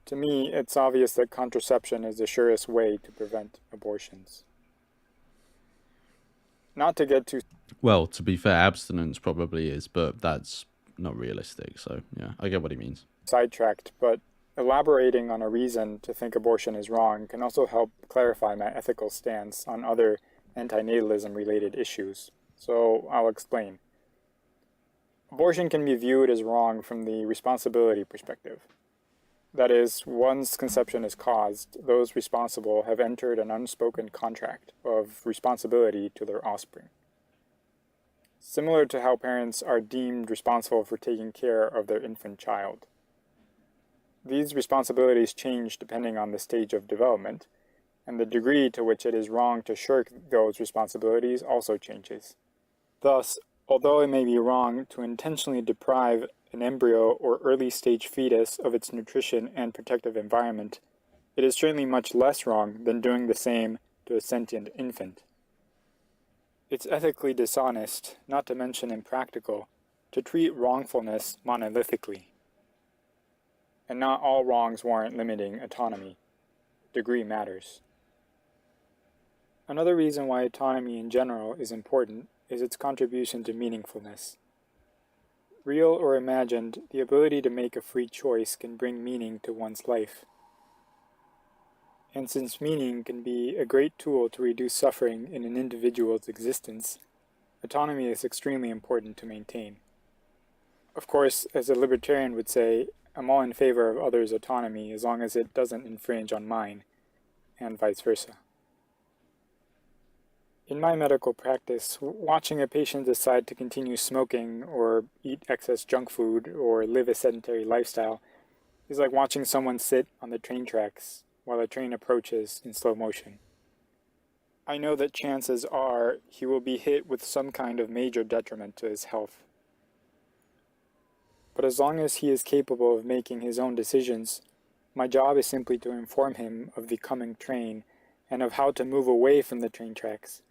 To me, it's obvious that contraception is the surest way to prevent abortions. Not to get too... Well, to be fair, abstinence probably is, but that's not realistic, so yeah, I get what he means. Sidetracked, but elaborating on a reason to think abortion is wrong can also help clarify my ethical stance on other antinatalism-related issues, so I'll explain. Abortion can be viewed as wrong from the responsibility perspective. That is, once conception is caused, those responsible have entered an unspoken contract of responsibility to their offspring. Similar to how parents are deemed responsible for taking care of their infant child. These responsibilities change depending on the stage of development, and the degree to which it is wrong to shirk those responsibilities also changes. Thus, although it may be wrong to intentionally deprive an embryo or early-stage fetus of its nutrition and protective environment, it is certainly much less wrong than doing the same to a sentient infant. It's ethically dishonest, not to mention impractical, to treat wrongfulness monolithically. And not all wrongs warrant limiting autonomy. Degree matters. Another reason why autonomy in general is important is its contribution to meaningfulness. Real or imagined, the ability to make a free choice can bring meaning to one's life. And since meaning can be a great tool to reduce suffering in an individual's existence, autonomy is extremely important to maintain. Of course, as a libertarian would say, I'm all in favor of others' autonomy as long as it doesn't infringe on mine, and vice versa. In my medical practice, watching a patient decide to continue smoking or eat excess junk food or live a sedentary lifestyle is like watching someone sit on the train tracks while a train approaches in slow motion. I know that chances are he will be hit with some kind of major detriment to his health. But as long as he is capable of making his own decisions, my job is simply to inform him of the coming train and of how to move away from the train tracks.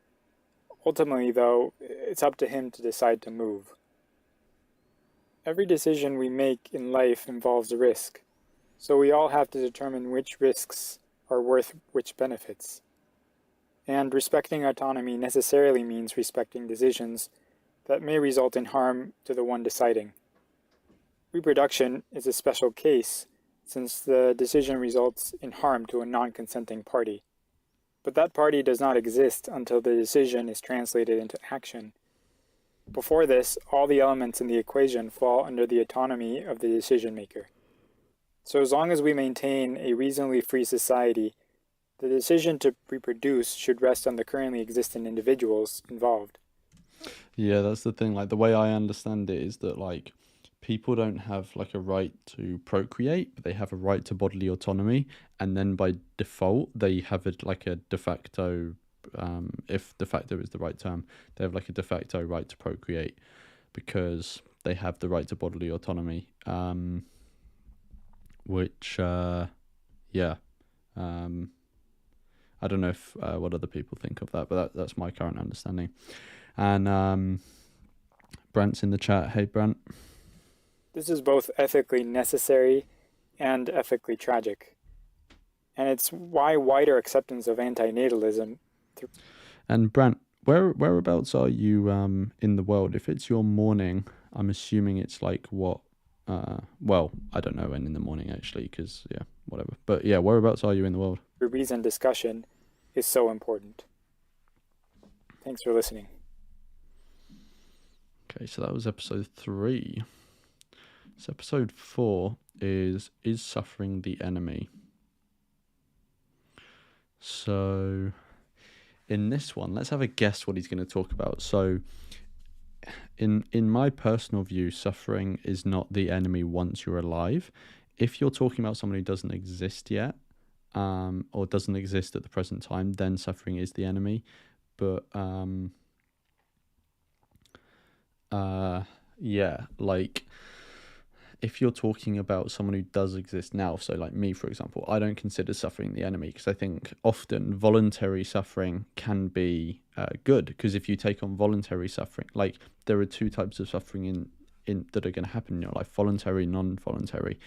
Ultimately, though, it's up to him to decide to move. Every decision we make in life involves a risk, so we all have to determine which risks are worth which benefits. And respecting autonomy necessarily means respecting decisions that may result in harm to the one deciding. Reproduction is a special case, since the decision results in harm to a non-consenting party. But that party does not exist until the decision is translated into action. Before this, all the elements in the equation fall under the autonomy of the decision maker. So as long as we maintain a reasonably free society, the decision to reproduce should rest on the currently existing individuals involved. Yeah, that's the thing. Like the way I understand it is that like people don't have like a right to procreate, but they have a right to bodily autonomy, and then by default they have like a de facto, if de facto is the right term, they have like a de facto right to procreate because they have the right to bodily autonomy. Which yeah, I don't know if what other people think of that, but that's my current understanding. And Brant's in the chat. Hey, Brant. This is both ethically necessary and ethically tragic. And it's why wider acceptance of antinatalism. And Brant, whereabouts are you in the world? If it's your morning, I'm assuming it's like what? Well, I don't know when in the morning actually, because yeah, whatever. But yeah, whereabouts are you in the world? Reason discussion is so important. Thanks for listening. Okay, so that was episode 3. So episode 4 is suffering the enemy? So in this one, let's have a guess what he's going to talk about. So in my personal view, suffering is not the enemy once you're alive. If you're talking about someone who doesn't exist yet, or doesn't exist at the present time, then suffering is the enemy. But yeah, like if you're talking about someone who does exist now, so like me, for example, I don't consider suffering the enemy because I think often voluntary suffering can be good, because if you take on voluntary suffering, like there are 2 types of suffering in that are going to happen in your life: voluntary, non-voluntary.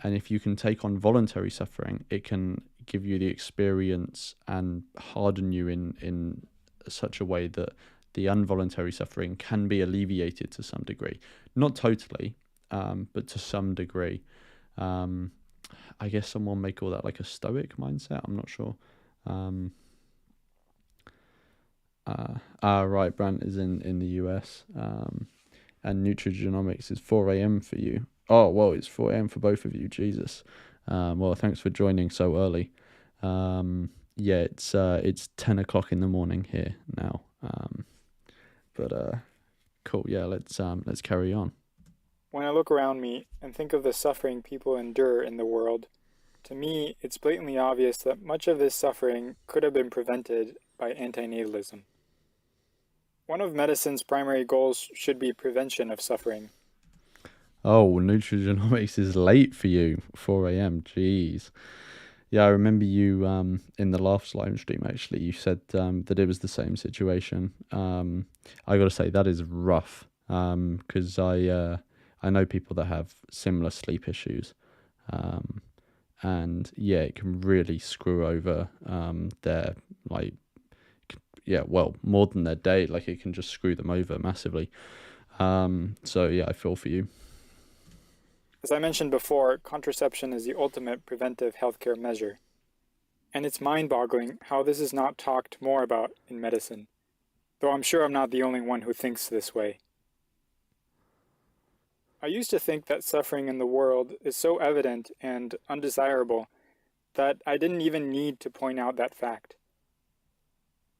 And if you can take on voluntary suffering, it can give you the experience and harden you in such a way that the involuntary suffering can be alleviated to some degree. Not totally, but to some degree. I guess someone may call that like a stoic mindset. I'm not sure. Right, Brant is in the US. And nutrigenomics is 4 a.m. for you. Oh, well, it's 4 a.m. for both of you. Jesus. Well, thanks for joining so early. Yeah, it's 10 o'clock in the morning here now. But cool. Yeah, let's carry on. When I look around me and think of the suffering people endure in the world, to me, it's blatantly obvious that much of this suffering could have been prevented by antinatalism. One of medicine's primary goals should be prevention of suffering. Oh, nutrigenomics is late for you. 4 a.m. Jeez. Yeah, I remember you in the last live stream, actually, you said that it was the same situation. I got to say, that is rough, because I know people that have similar sleep issues. And yeah, it can really screw over their, like, yeah, well, more than their day. Like, it can just screw them over massively. So yeah, I feel for you. As I mentioned before, contraception is the ultimate preventive healthcare measure, and it's mind-boggling how this is not talked more about in medicine, though I'm sure I'm not the only one who thinks this way. I used to think that suffering in the world is so evident and undesirable that I didn't even need to point out that fact.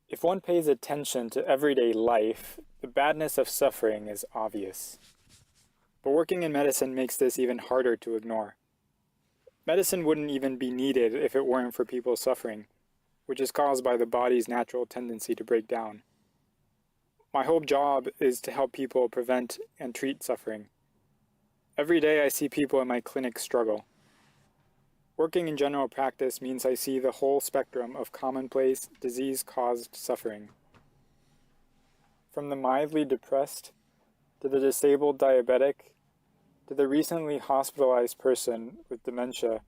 If one pays attention to everyday life, the badness of suffering is obvious. But working in medicine makes this even harder to ignore. Medicine wouldn't even be needed if it weren't for people suffering, which is caused by the body's natural tendency to break down. My whole job is to help people prevent and treat suffering. Every day I see people in my clinic struggle. Working in general practice means I see the whole spectrum of commonplace, disease-caused suffering. From the mildly depressed, to the disabled diabetic, to the recently hospitalized person with dementia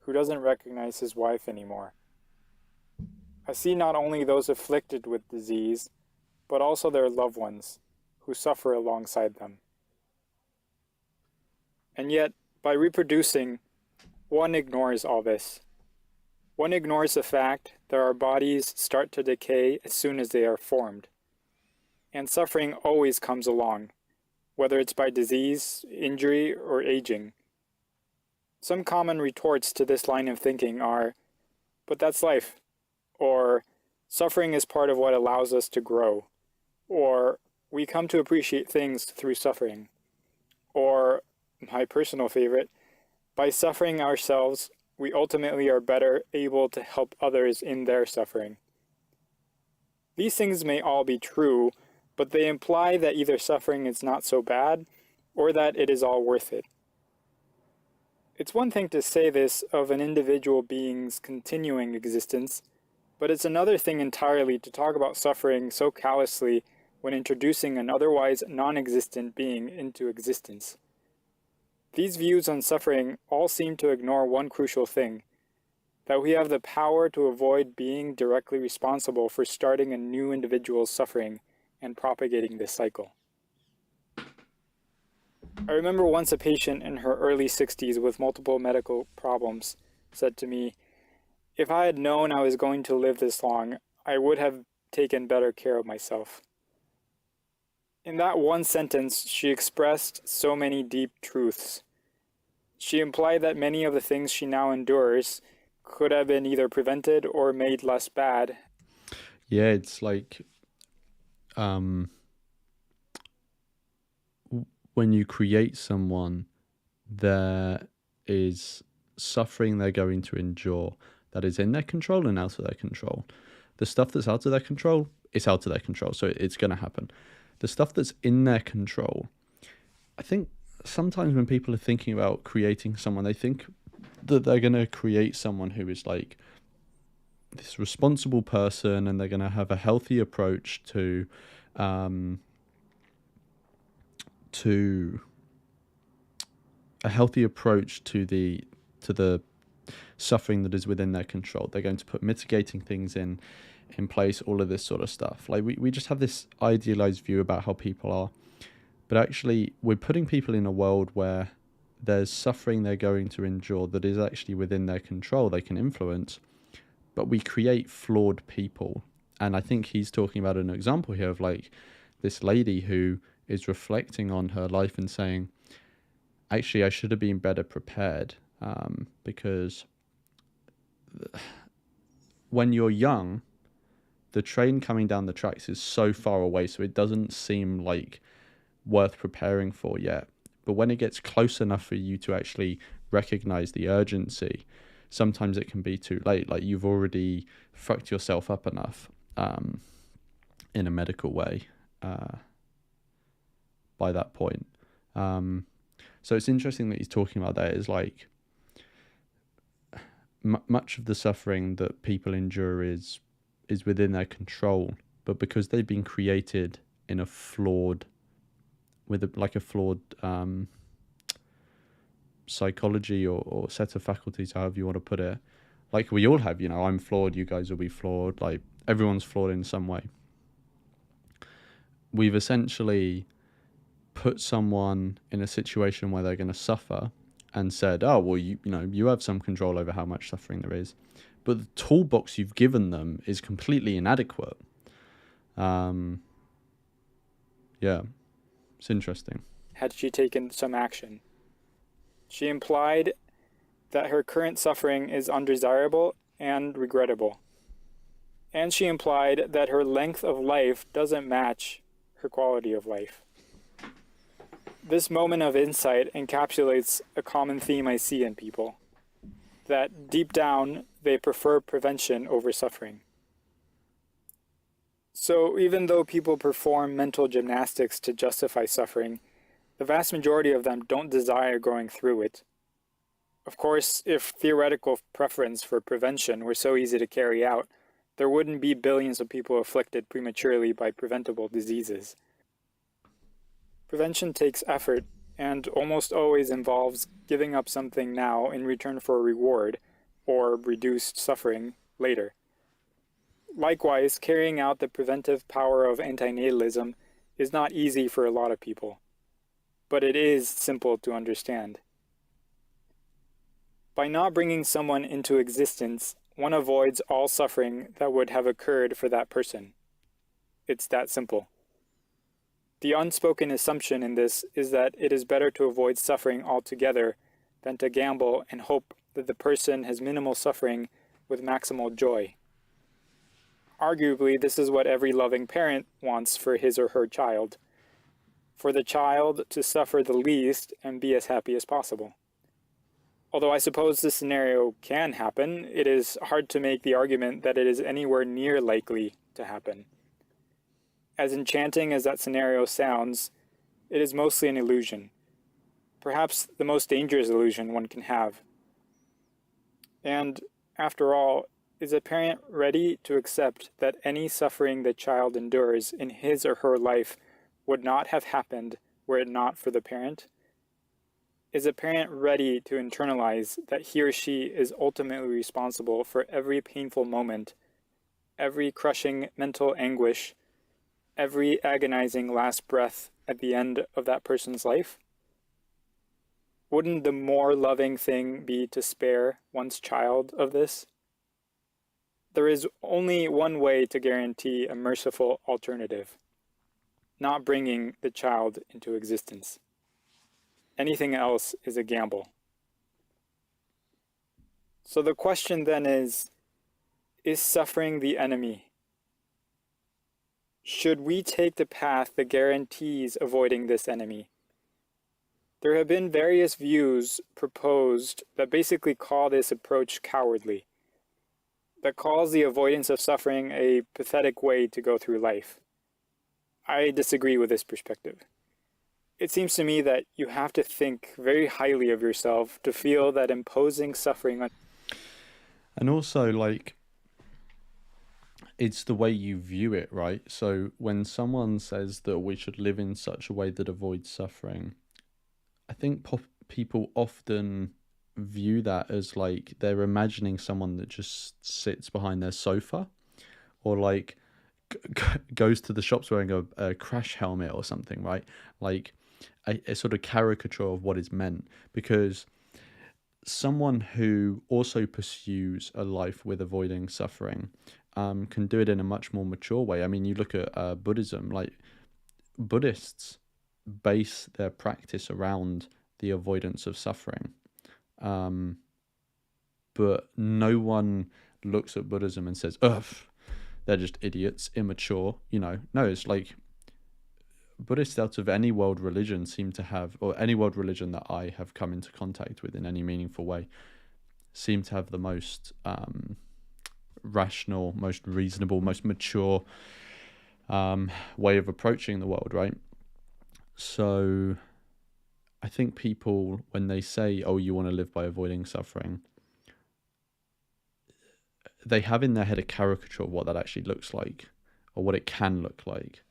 who doesn't recognize his wife anymore. I see not only those afflicted with disease, but also their loved ones who suffer alongside them. And yet, by reproducing, one ignores all this. One ignores the fact that our bodies start to decay as soon as they are formed. And suffering always comes along, whether it's by disease, injury, or aging. Some common retorts to this line of thinking are, but that's life, or suffering is part of what allows us to grow, or we come to appreciate things through suffering, or, my personal favorite, by suffering ourselves, we ultimately are better able to help others in their suffering. These things may all be true, but they imply that either suffering is not so bad, or that it is all worth it. It's one thing to say this of an individual being's continuing existence, but it's another thing entirely to talk about suffering so callously when introducing an otherwise non-existent being into existence. These views on suffering all seem to ignore one crucial thing, that we have the power to avoid being directly responsible for starting a new individual's suffering and propagating this cycle. I remember once a patient in her early 60s with multiple medical problems said to me, "If I had known I was going to live this long, I would have taken better care of myself." In that one sentence, she expressed so many deep truths. She implied that many of the things she now endures could have been either prevented or made less bad. Yeah, it's like when you create someone, there is suffering they're going to endure that is in their control and out of their control. The stuff that's out of their control, it's out of their control, so it's going to happen. The stuff that's in their control, I think sometimes when people are thinking about creating someone, they think that they're going to create someone who is like this responsible person and they're going to have a healthy approach to the suffering that is within their control. They're going to put mitigating things in place, all of this sort of stuff. Like we just have this idealized view about how people are, but actually we're putting people in a world where there's suffering they're going to endure that is actually within their control, they can influence, but we create flawed people. And I think he's talking about an example here of like this lady who is reflecting on her life and saying, actually, I should have been better prepared, because when you're young, the train coming down the tracks is so far away, so it doesn't seem like worth preparing for yet. But when it gets close enough for you to actually recognize the urgency, sometimes it can be too late. Like you've already fucked yourself up enough in a medical way by that point. So it's interesting that he's talking about that is like much of the suffering that people endure is within their control, but because they've been created in a flawed psychology or set of faculties, however you want to put it, like we all have, I'm flawed, you guys will be flawed, like everyone's flawed in some way. We've essentially put someone in a situation where they're going to suffer and said, oh, well, you have some control over how much suffering there is, but the toolbox you've given them is completely inadequate. Yeah, it's interesting. Had she taken some action? She implied that her current suffering is undesirable and regrettable. And she implied that her length of life doesn't match her quality of life. This moment of insight encapsulates a common theme I see in people, that deep down they prefer prevention over suffering. So even though people perform mental gymnastics to justify suffering, the vast majority of them don't desire going through it. Of course, if theoretical preference for prevention were so easy to carry out, there wouldn't be billions of people afflicted prematurely by preventable diseases. Prevention takes effort and almost always involves giving up something now in return for a reward or reduced suffering later. Likewise, carrying out the preventive power of antinatalism is not easy for a lot of people, but it is simple to understand. By not bringing someone into existence, one avoids all suffering that would have occurred for that person. It's that simple. The unspoken assumption in this is that it is better to avoid suffering altogether than to gamble and hope that the person has minimal suffering with maximal joy. Arguably, this is what every loving parent wants for his or her child, for the child to suffer the least and be as happy as possible. Although I suppose this scenario can happen, it is hard to make the argument that it is anywhere near likely to happen. As enchanting as that scenario sounds, it is mostly an illusion, perhaps the most dangerous illusion one can have. And, after all, is a parent ready to accept that any suffering the child endures in his or her life would not have happened were it not for the parent? Is a parent ready to internalize that he or she is ultimately responsible for every painful moment, every crushing mental anguish, every agonizing last breath at the end of that person's life? Wouldn't the more loving thing be to spare one's child of this? There is only one way to guarantee a merciful alternative: not bringing the child into existence. Anything else is a gamble. So the question then is suffering the enemy? Should we take the path that guarantees avoiding this enemy? There have been various views proposed that basically call this approach cowardly, that calls the avoidance of suffering a pathetic way to go through life. I disagree with this perspective. It seems to me that you have to think very highly of yourself to feel that imposing suffering on... And also, like, it's the way you view it, right? So when someone says that we should live in such a way that avoids suffering, I think people often view that as like they're imagining someone that just sits behind their sofa, or like goes to the shops wearing a crash helmet or something, right? Like a sort of caricature of what is meant, because someone who also pursues a life with avoiding suffering can do it in a much more mature way. I mean, you look at Buddhism, like Buddhists base their practice around the avoidance of suffering. But no one looks at Buddhism and says, ugh, they're just idiots, immature, No, it's like Buddhists out of any world religion seem to have, or any world religion that I have come into contact with in any meaningful way, seem to have the most rational, most reasonable, most mature way of approaching the world, right? So I think people, when they say, oh, you want to live by avoiding suffering, they have in their head a caricature of what that actually looks like, or what it can look like.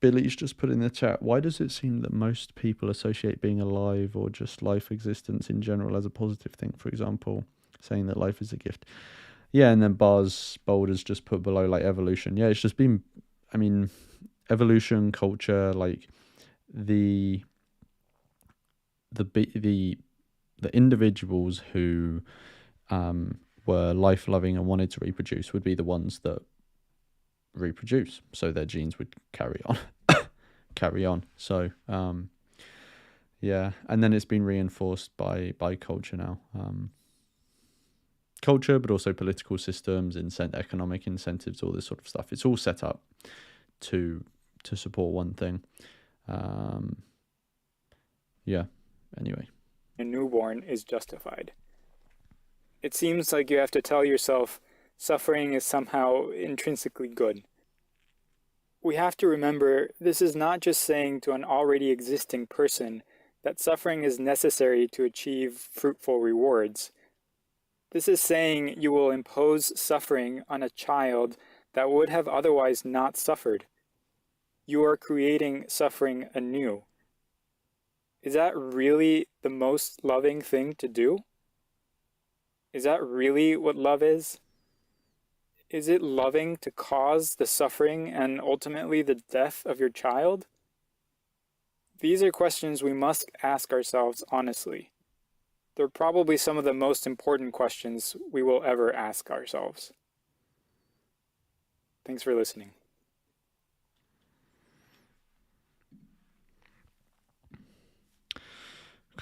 Billy's just put in the chat, why does it seem that most people associate being alive or just life existence in general as a positive thing? For example, saying that life is a gift. Yeah, and then Bars Boulder's just put below like evolution. Yeah, it's just been, I mean, evolution, culture, like the the individuals who were life loving and wanted to reproduce would be the ones that reproduce, so their genes would carry on, carry on. So yeah, and then it's been reinforced by culture now. Culture, but also political systems, economic incentives, all this sort of stuff. It's all set up to support one thing. Yeah. Anyway, A newborn is justified. It seems like you have to tell yourself suffering is somehow intrinsically good. We have to remember this is not just saying to an already existing person that suffering is necessary to achieve fruitful rewards. This is saying you will impose suffering on a child that would have otherwise not suffered. You are creating suffering anew. Is that really the most loving thing to do? Is that really what love is? Is it loving to cause the suffering and ultimately the death of your child? These are questions we must ask ourselves honestly. They're probably some of the most important questions we will ever ask ourselves. Thanks for listening.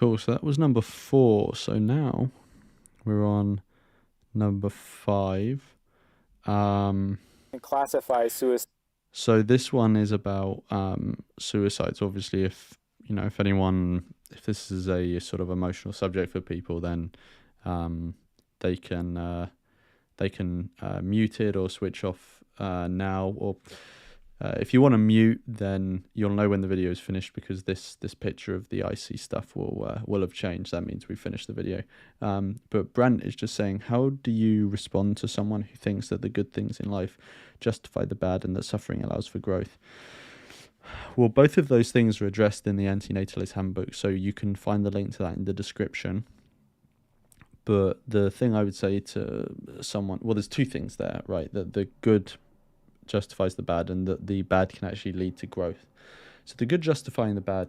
cool. So that was number 4. So now we're on number 5. And classify suicide. So this one is about suicides. Obviously, if if this is a sort of emotional subject for people, then they can mute it or switch off now. Or if you want to mute, then you'll know when the video is finished, because this picture of the icy stuff will have changed. That means we've finished the video. But Brent is just saying, how do you respond to someone who thinks that the good things in life justify the bad and that suffering allows for growth? Well, both of those things are addressed in the Antinatalist handbook, so you can find the link to that in the description. But the thing I would say to someone, well, there's 2 things there, right? That the good justifies the bad, and that the bad can actually lead to growth. So the good justifying the bad,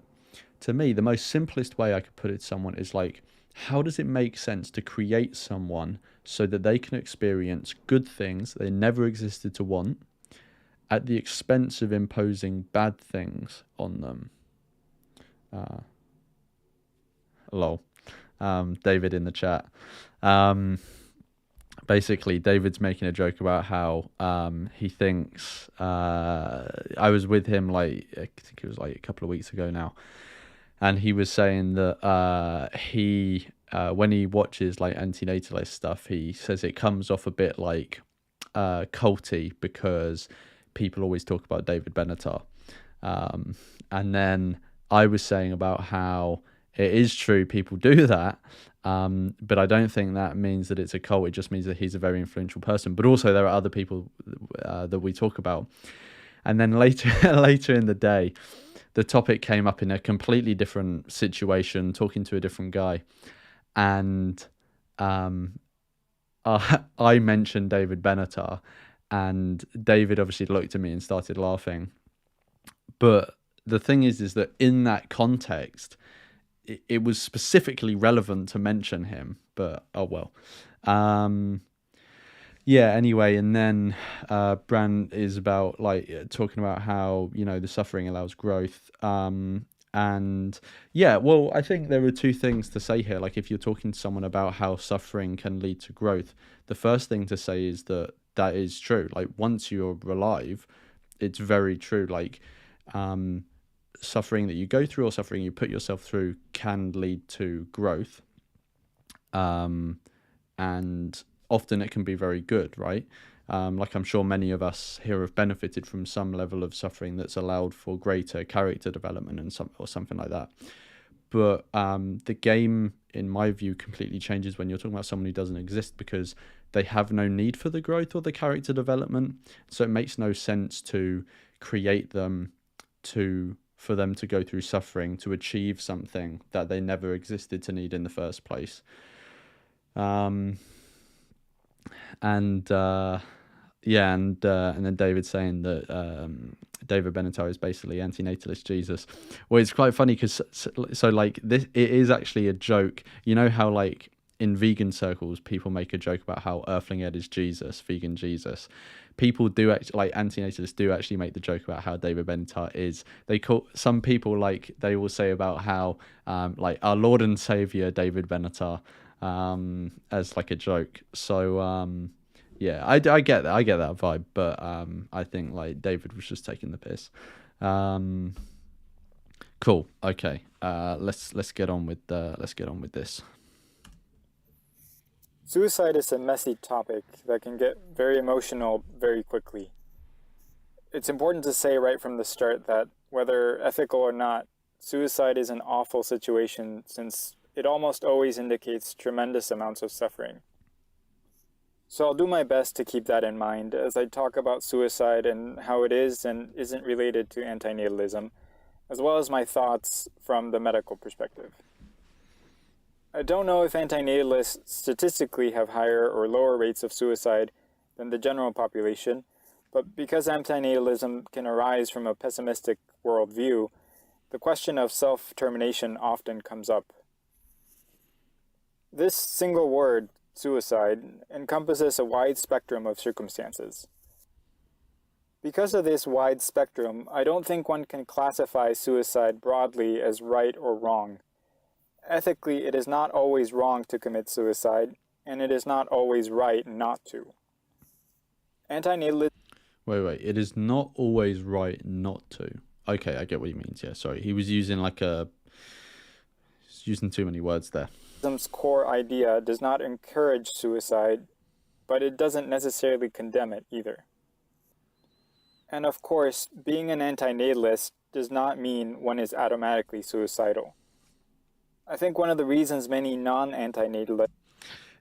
to me, the most simplest way I could put it to someone is like, how does it make sense to create someone so that they can experience good things they never existed to want at the expense of imposing bad things on them? Lol. David in the chat. Basically, David's making a joke about how he thinks I was with him, like, I think it was like a couple of weeks ago now, and he was saying that he when he watches like antinatalist stuff, he says it comes off a bit like culty because people always talk about David Benatar. And then I was saying about how it is true people do that, but I don't think that means that it's a cult. It just means that he's a very influential person. But also there are other people that we talk about. And then later in the day, the topic came up in a completely different situation, talking to a different guy. And I mentioned David Benatar, and David obviously looked at me and started laughing. But the thing is that in that context, it was specifically relevant to mention him, but oh well. Yeah, anyway, and then Brand is about like talking about how, the suffering allows growth. And yeah, well, I think there are 2 things to say here. Like, if you're talking to someone about how suffering can lead to growth, the first thing to say is that is true. Like, once you're alive, it's very true. Like, suffering that you go through or suffering you put yourself through can lead to growth. And often it can be very good, right? Like, I'm sure many of us here have benefited from some level of suffering that's allowed for greater character development and something like that. But the game, in my view, completely changes when you're talking about someone who doesn't exist, because they have no need for the growth or the character development. So it makes no sense to create them for them to go through suffering to achieve something that they never existed to need in the first place. and and then David saying that David Benatar is basically antinatalist Jesus. Well, it's quite funny because so like this, it is actually a joke. You know how like in vegan circles people make a joke about how Earthling Ed is Jesus, vegan Jesus. People do actually, like antinatalists do actually make the joke about how David Benatar is. They call some people, like they will say about how like our Lord and Savior David Benatar as like a joke. So yeah, I get that. I get that vibe, but I think like David was just taking the piss. Um, cool. Okay. Let's get on with this. Suicide is a messy topic that can get very emotional very quickly. It's important to say right from the start that, whether ethical or not, suicide is an awful situation since it almost always indicates tremendous amounts of suffering. So I'll do my best to keep that in mind as I talk about suicide and how it is and isn't related to antinatalism, as well as my thoughts from the medical perspective. I don't know if antinatalists statistically have higher or lower rates of suicide than the general population, but because antinatalism can arise from a pessimistic worldview, the question of self-termination often comes up. This single word, suicide, encompasses a wide spectrum of circumstances. Because of this wide spectrum, I don't think one can classify suicide broadly as right or wrong. Ethically, it is not always wrong to commit suicide, and it is not always right not to. Antinatalism. Wait. It is not always right not to. Okay, I get what he means. Yeah, sorry. He was using he's using too many words there. Antinatalism's core idea does not encourage suicide, but it doesn't necessarily condemn it either. And of course, being an antinatalist does not mean one is automatically suicidal. I think one of the reasons many non-antinatalists.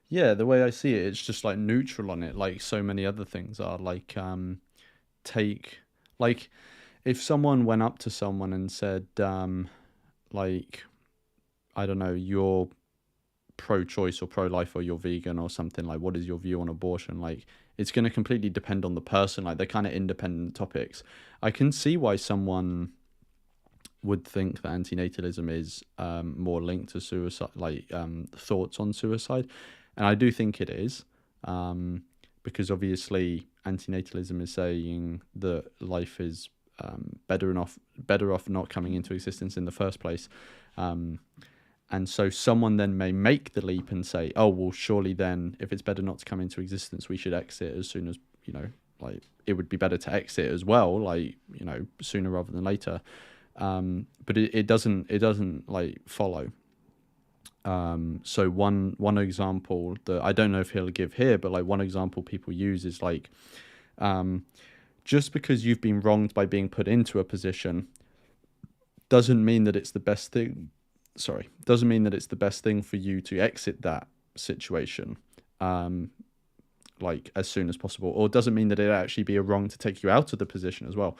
Yeah, the way I see it, it's just like neutral on it, like so many other things are. Like take like if someone went up to someone and said like, I don't know, you're pro-choice or pro-life or you're vegan or something, like what is your view on abortion, like it's going to completely depend on the person. Like they're kind of independent topics. I can see why someone would think that antinatalism is more linked to suicide, like thoughts on suicide, and I do think it is, because obviously antinatalism is saying that life is better off not coming into existence in the first place, and so someone then may make the leap and say, oh well, surely then if it's better not to come into existence, we should exit as soon as, like it would be better to exit as well, like sooner rather than later. But it doesn't like follow. So one example that I don't know if he'll give here, but like one example people use is like, just because you've been wronged by being put into a position doesn't mean that it's the best thing. Doesn't mean that it's the best thing for you to exit that situation, like as soon as possible, or doesn't mean that it'd actually be a wrong to take you out of the position as well.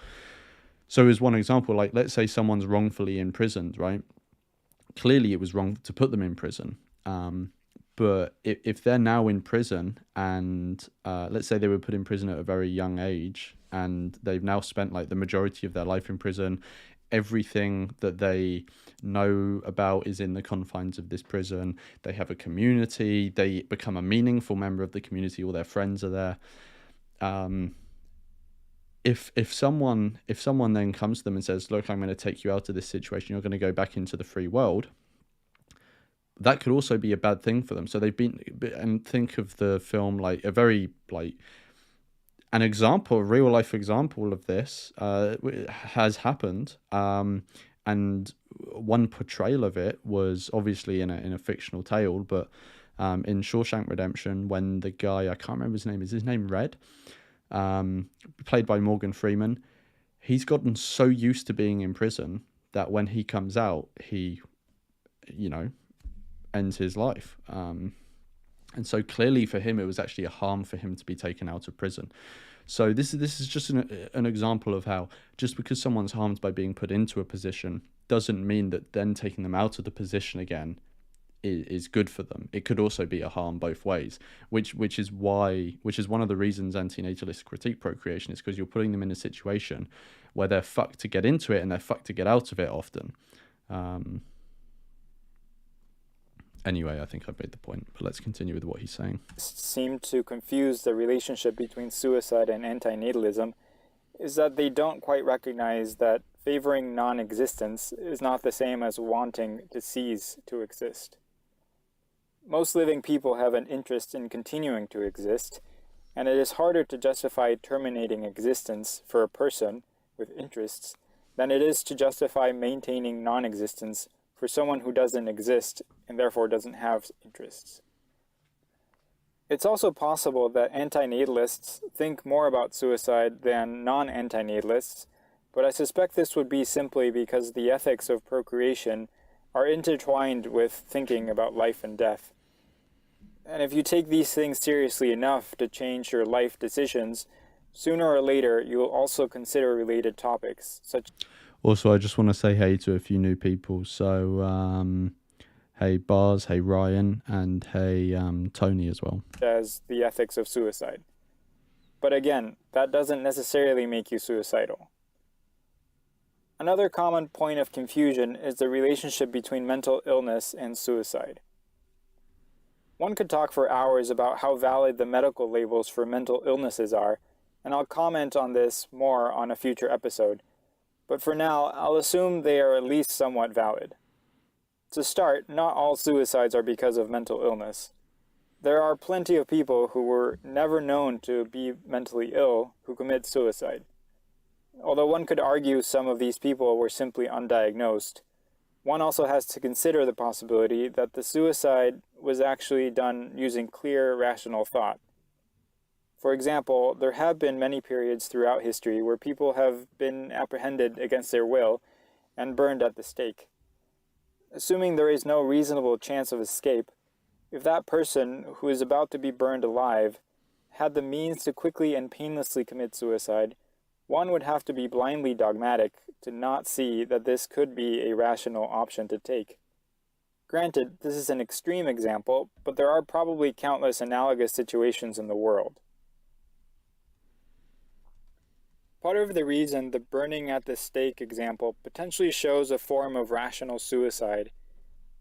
So as one example, like let's say someone's wrongfully imprisoned, right? Clearly it was wrong to put them in prison. But if they're now in prison and let's say they were put in prison at a very young age and they've now spent like the majority of their life in prison, everything that they know about is in the confines of this prison. They have a community. They become a meaningful member of the community. All their friends are there. If someone then comes to them and says, look, I'm going to take you out of this situation, you're going to go back into the free world, that could also be a bad thing for them. So they've been, and think of the film, like a very like an example, a real life example of this has happened. And one portrayal of it was obviously in a fictional tale, but in Shawshank Redemption, when the guy, I can't remember his name, is his name Red? Played by Morgan Freeman, he's gotten so used to being in prison that when he comes out, he, ends his life. And so clearly for him, it was actually a harm for him to be taken out of prison. So this is just an example of how just because someone's harmed by being put into a position doesn't mean that then taking them out of the position again is good for them. It could also be a harm both ways, which is one of the reasons antinatalists critique procreation, is because you're putting them in a situation where they're fucked to get into it and they're fucked to get out of it often. Anyway, I think I've made the point, but let's continue with what he's saying. Seem to confuse the relationship between suicide and antinatalism is that they don't quite recognize that favoring non-existence is not the same as wanting to cease to exist. Most living people have an interest in continuing to exist, and it is harder to justify terminating existence for a person with interests than it is to justify maintaining non-existence for someone who doesn't exist and therefore doesn't have interests. It's also possible that antinatalists think more about suicide than non-antinatalists, but I suspect this would be simply because the ethics of procreation are intertwined with thinking about life and death. And if you take these things seriously enough to change your life decisions, sooner or later you will also consider related topics, such Also, I just want to say hey to a few new people. So, hey Bars, hey Ryan, and hey Tony as well. as the ethics of suicide. But again, that doesn't necessarily make you suicidal. Another common point of confusion is the relationship between mental illness and suicide. One could talk for hours about how valid the medical labels for mental illnesses are, and I'll comment on this more on a future episode. But for now, I'll assume they are at least somewhat valid. To start, not all suicides are because of mental illness. There are plenty of people who were never known to be mentally ill who commit suicide. Although one could argue some of these people were simply undiagnosed, one also has to consider the possibility that the suicide was actually done using clear, rational thought. For example, there have been many periods throughout history where people have been apprehended against their will and burned at the stake. Assuming there is no reasonable chance of escape, if that person who is about to be burned alive had the means to quickly and painlessly commit suicide, one would have to be blindly dogmatic to not see that this could be a rational option to take. Granted, this is an extreme example, but there are probably countless analogous situations in the world. Part of the reason the burning at the stake example potentially shows a form of rational suicide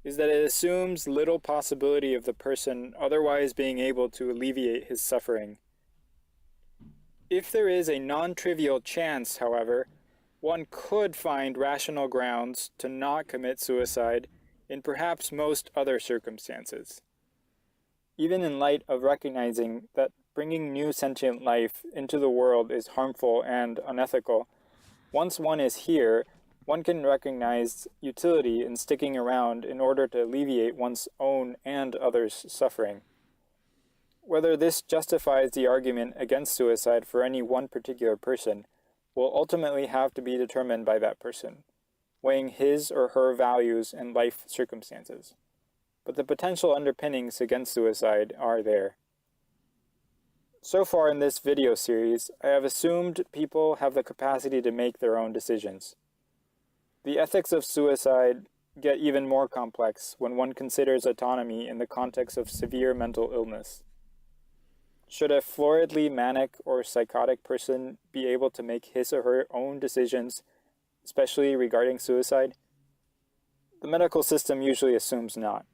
is that it assumes little possibility of the person otherwise being able to alleviate his suffering. If there is a non-trivial chance, however, one could find rational grounds to not commit suicide in perhaps most other circumstances. Even in light of recognizing that bringing new sentient life into the world is harmful and unethical, once one is here, one can recognize utility in sticking around in order to alleviate one's own and others' suffering. Whether this justifies the argument against suicide for any one particular person will ultimately have to be determined by that person, weighing his or her values and life circumstances. But the potential underpinnings against suicide are there. So far in this video series, I have assumed people have the capacity to make their own decisions. The ethics of suicide get even more complex when one considers autonomy in the context of severe mental illness. Should a floridly manic or psychotic person be able to make his or her own decisions, especially regarding suicide? The medical system usually assumes not.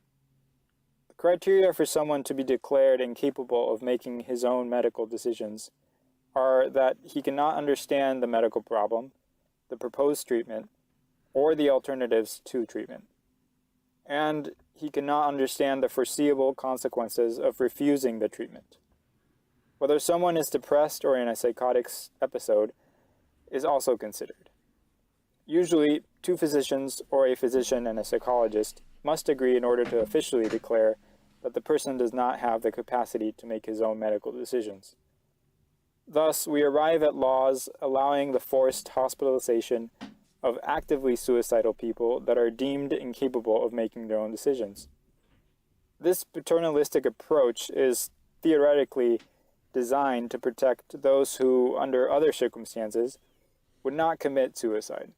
Criteria for someone to be declared incapable of making his own medical decisions are that he cannot understand the medical problem, the proposed treatment, or the alternatives to treatment, and he cannot understand the foreseeable consequences of refusing the treatment. Whether someone is depressed or in a psychotic episode is also considered. Usually, two physicians or a physician and a psychologist must agree in order to officially declare that the person does not have the capacity to make his own medical decisions. Thus, we arrive at laws allowing the forced hospitalization of actively suicidal people that are deemed incapable of making their own decisions. This paternalistic approach is theoretically designed to protect those who, under other circumstances, would not commit suicide.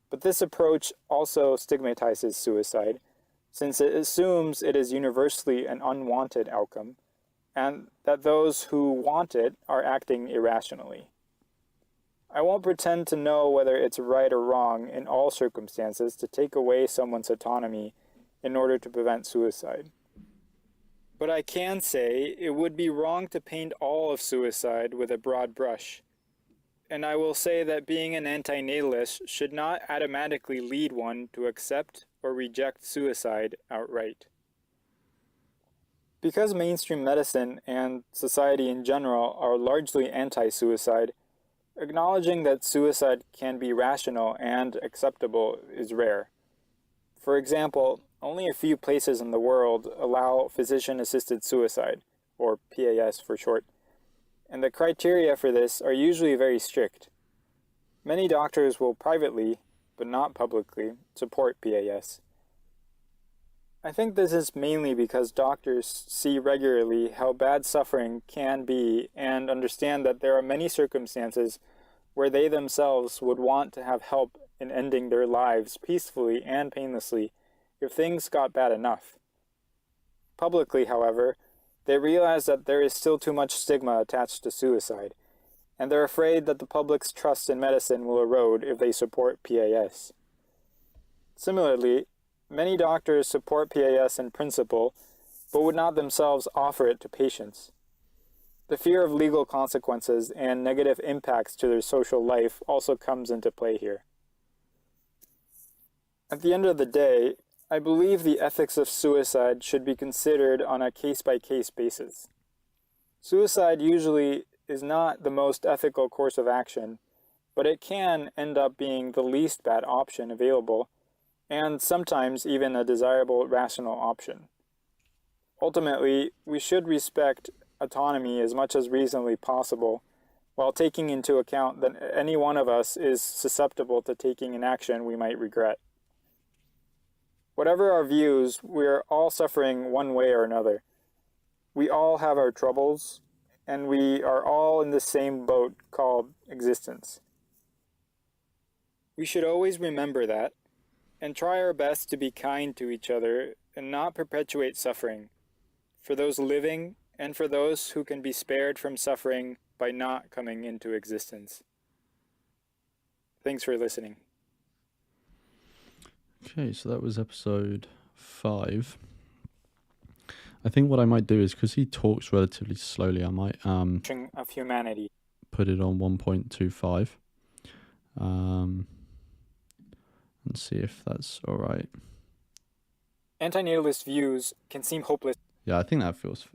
But this approach also stigmatizes suicide, since it assumes it is universally an unwanted outcome, and that those who want it are acting irrationally. I won't pretend to know whether it's right or wrong in all circumstances to take away someone's autonomy in order to prevent suicide. But I can say it would be wrong to paint all of suicide with a broad brush. And I will say that being an antinatalist should not automatically lead one to accept or reject suicide outright. Because mainstream medicine and society in general are largely anti-suicide, acknowledging that suicide can be rational and acceptable is rare. For example, only a few places in the world allow physician-assisted suicide, or PAS for short, and the criteria for this are usually very strict. Many doctors will privately, but not publicly, support PAS. I think this is mainly because doctors see regularly how bad suffering can be and understand that there are many circumstances where they themselves would want to have help in ending their lives peacefully and painlessly if things got bad enough. Publicly, however, they realize that there is still too much stigma attached to suicide, and they're afraid that the public's trust in medicine will erode if they support PAS. Similarly, many doctors support PAS in principle, but would not themselves offer it to patients. The fear of legal consequences and negative impacts to their social life also comes into play here. At the end of the day, I believe the ethics of suicide should be considered on a case-by-case basis. Suicide usually is not the most ethical course of action, but it can end up being the least bad option available, and sometimes even a desirable rational option. Ultimately, we should respect autonomy as much as reasonably possible, while taking into account that any one of us is susceptible to taking an action we might regret. Whatever our views, we are all suffering one way or another. We all have our troubles, and we are all in the same boat called existence. We should always remember that, and try our best to be kind to each other and not perpetuate suffering, for those living and for those who can be spared from suffering by not coming into existence. Thanks for listening. Okay, so that was episode 5. I think what I might do is, because he talks relatively slowly, I might Of humanity. put it on 1.25 and see if that's all right. Antinatalist views can seem hopeless. Yeah, I think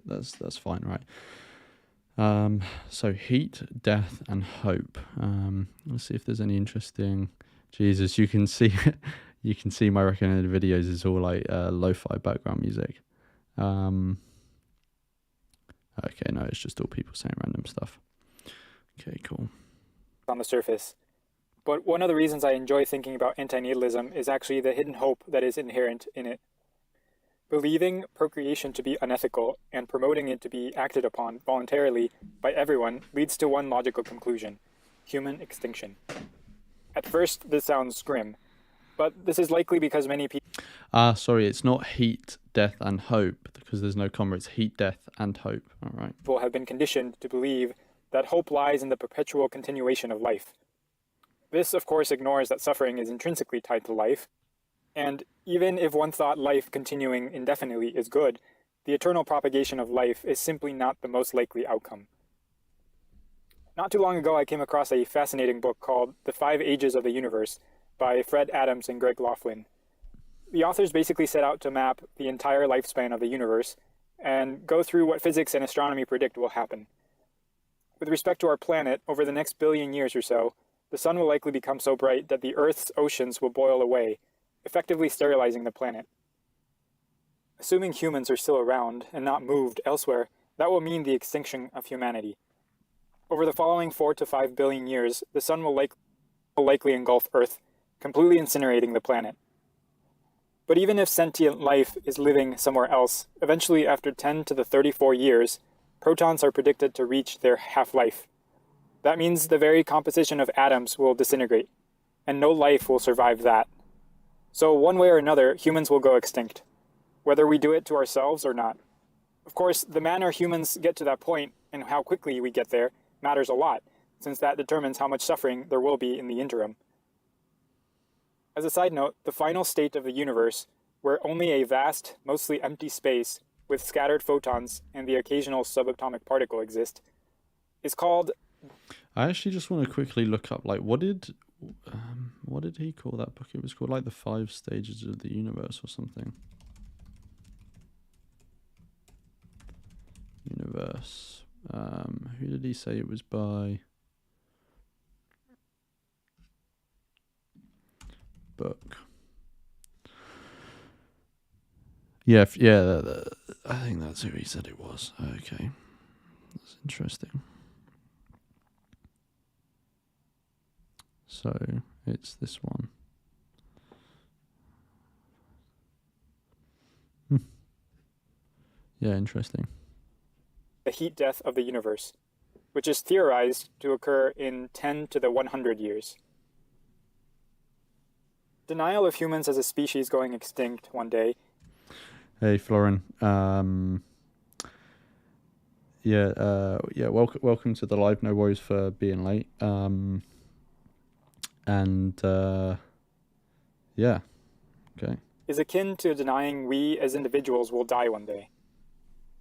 that's fine, right? So heat, death, and hope. Let's see if there's any interesting. Jesus, you can see my recommended videos is all like lo-fi background music. Okay, no, it's just all people saying random stuff. Okay, cool. On the surface. But one of the reasons I enjoy thinking about antinatalism is actually the hidden hope that is inherent in it. Believing procreation to be unethical and promoting it to be acted upon voluntarily by everyone leads to one logical conclusion: human extinction. At first, this sounds grim, but this is likely because many people... Sorry, it's not heat, death, and hope, because there's no comma. It's heat, death, and hope. All right. People have been conditioned to believe that hope lies in the perpetual continuation of life. This, of course, ignores that suffering is intrinsically tied to life, and even if one thought life continuing indefinitely is good, the eternal propagation of life is simply not the most likely outcome. Not too long ago, I came across a fascinating book called The 5 Ages of the Universe by Fred Adams and Greg Laughlin. The authors basically set out to map the entire lifespan of the universe and go through what physics and astronomy predict will happen. With respect to our planet, over the next billion years or so, the sun will likely become so bright that the Earth's oceans will boil away, effectively sterilizing the planet. Assuming humans are still around and not moved elsewhere, that will mean the extinction of humanity. Over the following 4 to 5 billion years, the sun will likely engulf Earth, completely incinerating the planet. But even if sentient life is living somewhere else, eventually after 10 to the 34 years, protons are predicted to reach their half-life. That means the very composition of atoms will disintegrate, and no life will survive that. So one way or another, humans will go extinct. whether we do it to ourselves or not. Of course, the manner humans get to that point and how quickly we get there matters a lot, since that determines how much suffering there will be in the interim. As a side note, the final state of the universe, where only a vast, mostly empty space with scattered photons and the occasional subatomic particle exist, is called... I actually just want to quickly look up, like, what did he call that book? It was called, like, The 5 Stages of the Universe or something. Universe. Who did he say it was by? Book. Yeah, I think that's who he said it was. Okay, that's interesting. So it's this one. Yeah, interesting. The heat death of the universe, which is theorized to occur in 10 to the 100 years. Denial of humans as a species going extinct one day. Hey, Florin. Welcome to the live. No worries for being late. Okay. Is akin to denying we as individuals will die one day.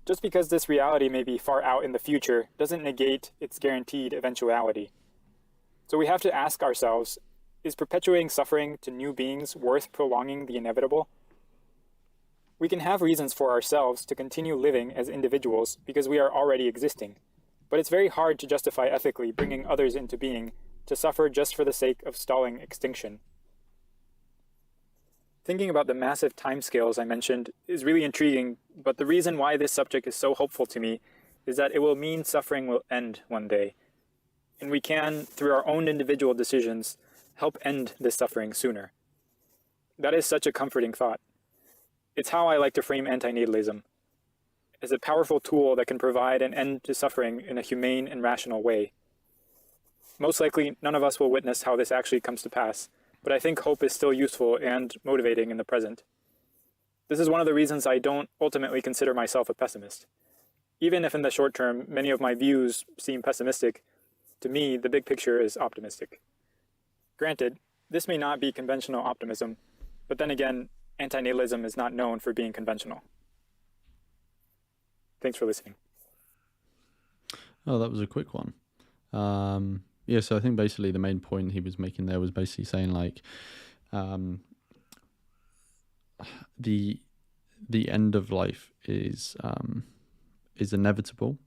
Just because this reality may be far out in the future doesn't negate its guaranteed eventuality. So we have to ask ourselves, is perpetuating suffering to new beings worth prolonging the inevitable? We can have reasons for ourselves to continue living as individuals because we are already existing, but it's very hard to justify ethically bringing others into being to suffer just for the sake of stalling extinction. Thinking about the massive timescales I mentioned is really intriguing, but the reason why this subject is so hopeful to me is that it will mean suffering will end one day, and we can, through our own individual decisions, help end this suffering sooner. That is such a comforting thought. It's how I like to frame antinatalism, as a powerful tool that can provide an end to suffering in a humane and rational way. Most likely, none of us will witness how this actually comes to pass, but I think hope is still useful and motivating in the present. This is one of the reasons I don't ultimately consider myself a pessimist. Even if in the short term many of my views seem pessimistic, to me the big picture is optimistic. Granted, this may not be conventional optimism, but then again, antinatalism is not known for being conventional. Thanks for listening. Oh, that was a quick one. So I think basically the main point he was making there was basically saying, like, the end of life is inevitable.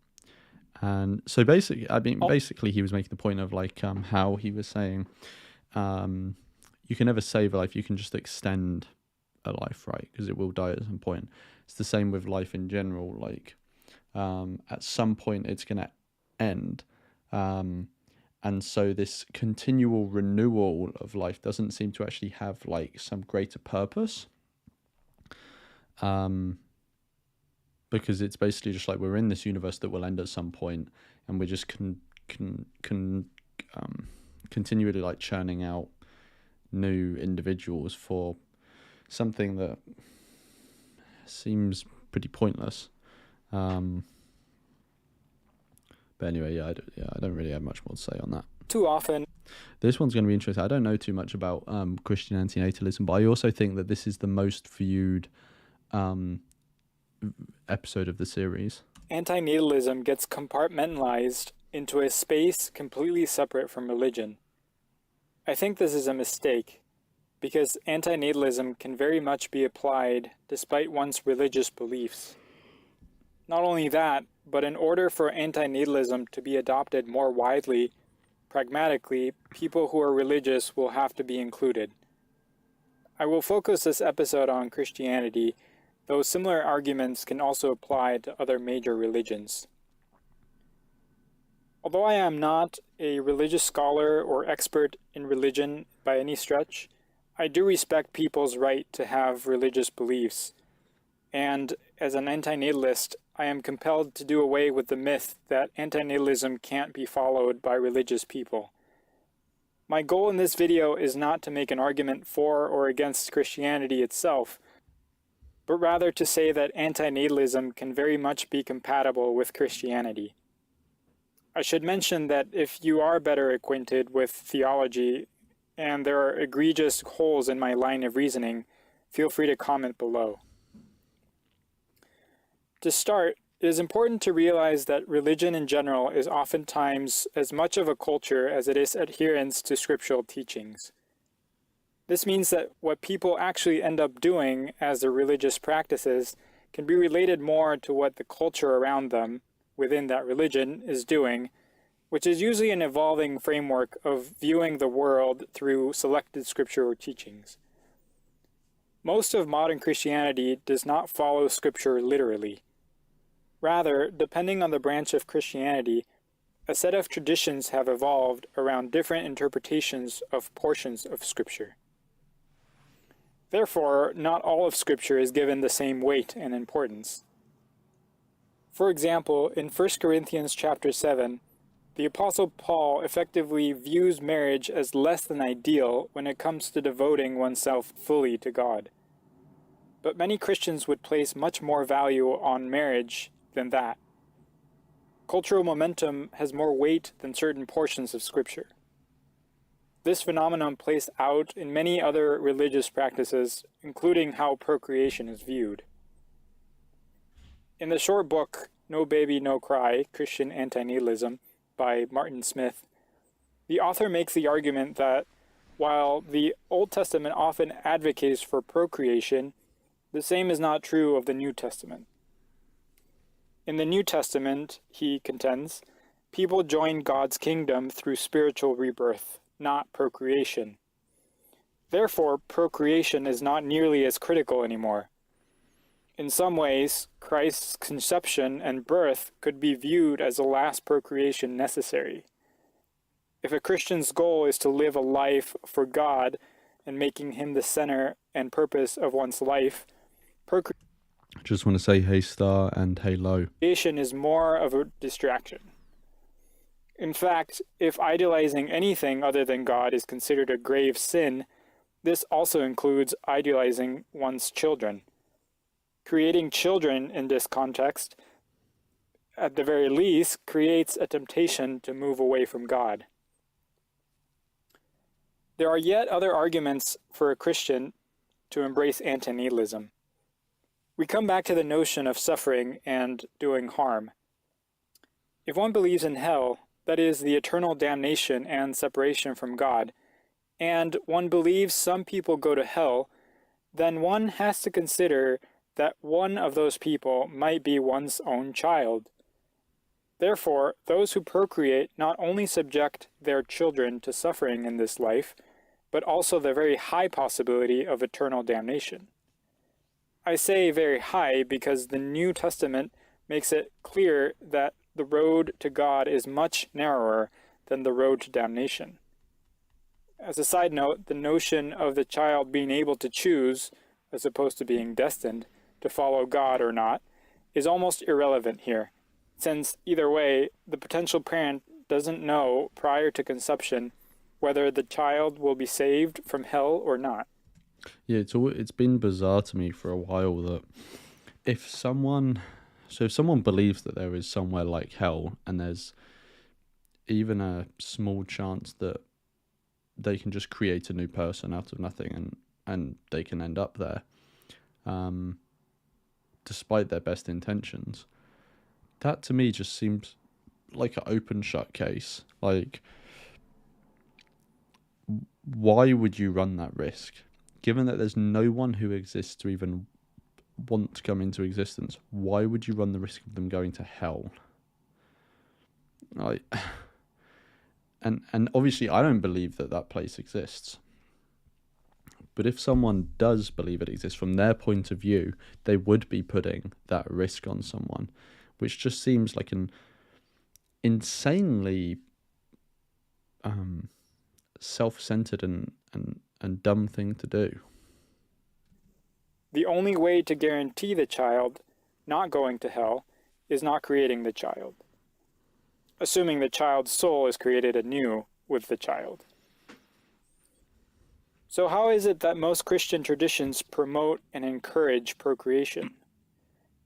And so basically he was making the point of, like, how he was saying, you can never save a life, you can just extend a life, right? Because it will die at some point. It's the same with life in general. Like, at some point it's going to end. And so this continual renewal of life doesn't seem to actually have, like, some greater purpose. Because it's basically just like we're in this universe that will end at some point, and we're just continually, like, churning out new individuals for something that seems pretty pointless. But anyway, I don't really have much more to say on that. Too often. This one's going to be interesting. I don't know too much about Christian antinatalism, but I also think that this is the most viewed episode of the series. Antinatalism gets compartmentalized into a space completely separate from religion. I think this is a mistake, because antinatalism can very much be applied despite one's religious beliefs. Not only that, but in order for antinatalism to be adopted more widely, pragmatically, people who are religious will have to be included. I will focus this episode on Christianity, though similar arguments can also apply to other major religions. Although I am not a religious scholar or expert in religion by any stretch, I do respect people's right to have religious beliefs, and as an antinatalist, I am compelled to do away with the myth that antinatalism can't be followed by religious people. My goal in this video is not to make an argument for or against Christianity itself, but rather to say that antinatalism can very much be compatible with Christianity. I should mention that if you are better acquainted with theology and there are egregious holes in my line of reasoning, feel free to comment below. To start, it is important to realize that religion in general is oftentimes as much of a culture as it is adherence to scriptural teachings. This means that what people actually end up doing as their religious practices can be related more to what the culture around them, within that religion, is doing, which is usually an evolving framework of viewing the world through selected scriptural teachings. Most of modern Christianity does not follow scripture literally. Rather, depending on the branch of Christianity, a set of traditions have evolved around different interpretations of portions of scripture. Therefore, not all of scripture is given the same weight and importance. For example, in 1 Corinthians chapter 7, the Apostle Paul effectively views marriage as less than ideal when it comes to devoting oneself fully to God. But many Christians would place much more value on marriage than that. Cultural momentum has more weight than certain portions of Scripture. This phenomenon plays out in many other religious practices, including how procreation is viewed. In the short book, No Baby, No Cry, Christian Antinatalism, by Martin Smith, the author makes the argument that while the Old Testament often advocates for procreation, the same is not true of the New Testament. In the New Testament, he contends, people join God's kingdom through spiritual rebirth, not procreation. Therefore, procreation is not nearly as critical anymore. In some ways, Christ's conception and birth could be viewed as the last procreation necessary. If a Christian's goal is to live a life for God and making him the center and purpose of one's life, Just want to say hey star and hey low. Procreation is more of a distraction. In fact, if idealizing anything other than God is considered a grave sin, this also includes idealizing one's children. Creating children in this context, at the very least, creates a temptation to move away from God. There are yet other arguments for a Christian to embrace antinatalism. We come back to the notion of suffering and doing harm. If one believes in hell, that is, the eternal damnation and separation from God, and one believes some people go to hell, then one has to consider that one of those people might be one's own child. Therefore, those who procreate not only subject their children to suffering in this life, but also the very high possibility of eternal damnation. I say very high because the New Testament makes it clear that the road to God is much narrower than the road to damnation. As a side note, the notion of the child being able to choose, as opposed to being destined, to follow God or not, is almost irrelevant here, since either way, the potential parent doesn't know prior to conception whether the child will be saved from hell or not. Yeah, it's been bizarre to me for a while that if someone believes that there is somewhere like hell and there's even a small chance that they can just create a new person out of nothing and they can end up there, despite their best intentions, that to me just seems like an open shut case. Like, why would you run that risk? Given that there's no one who exists to even want to come into existence, why would you run the risk of them going to hell? Like, and obviously I don't believe that place exists. But if someone does believe it exists, from their point of view, they would be putting that risk on someone, which just seems like an insanely self-centered and dumb thing to do. The only way to guarantee the child not going to hell is not creating the child, assuming the child's soul is created anew with the child. So how is it that most Christian traditions promote and encourage procreation?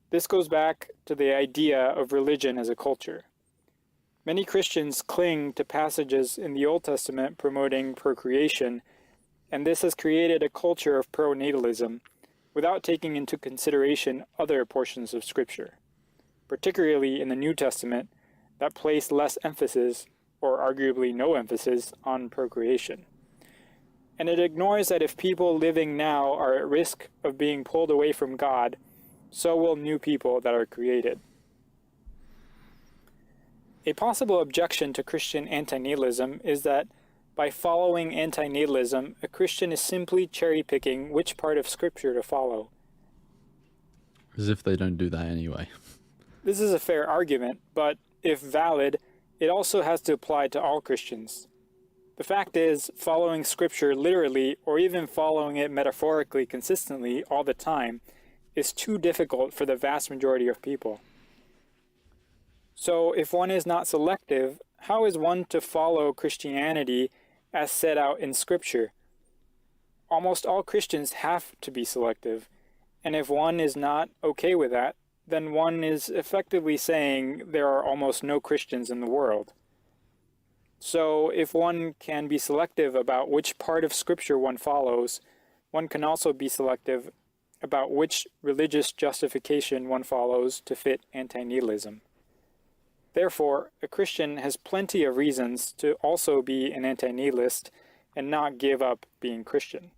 This goes back to the idea of religion as a culture. Many Christians cling to passages in the Old Testament promoting procreation, and this has created a culture of pronatalism without taking into consideration other portions of Scripture, particularly in the New Testament, that place less emphasis, or arguably no emphasis, on procreation. And it ignores that if people living now are at risk of being pulled away from God, so will new people that are created. A possible objection to Christian antinatalism is that by following antinatalism, a Christian is simply cherry-picking which part of Scripture to follow. As if they don't do that anyway. This is a fair argument, but if valid, it also has to apply to all Christians. The fact is, following Scripture literally, or even following it metaphorically consistently all the time, is too difficult for the vast majority of people. So if one is not selective, how is one to follow Christianity as set out in Scripture? Almost all Christians have to be selective, and if one is not okay with that, then one is effectively saying there are almost no Christians in the world. So if one can be selective about which part of Scripture one follows, one can also be selective about which religious justification one follows to fit antinatalism. Therefore, a Christian has plenty of reasons to also be an antinatalist and not give up being Christian.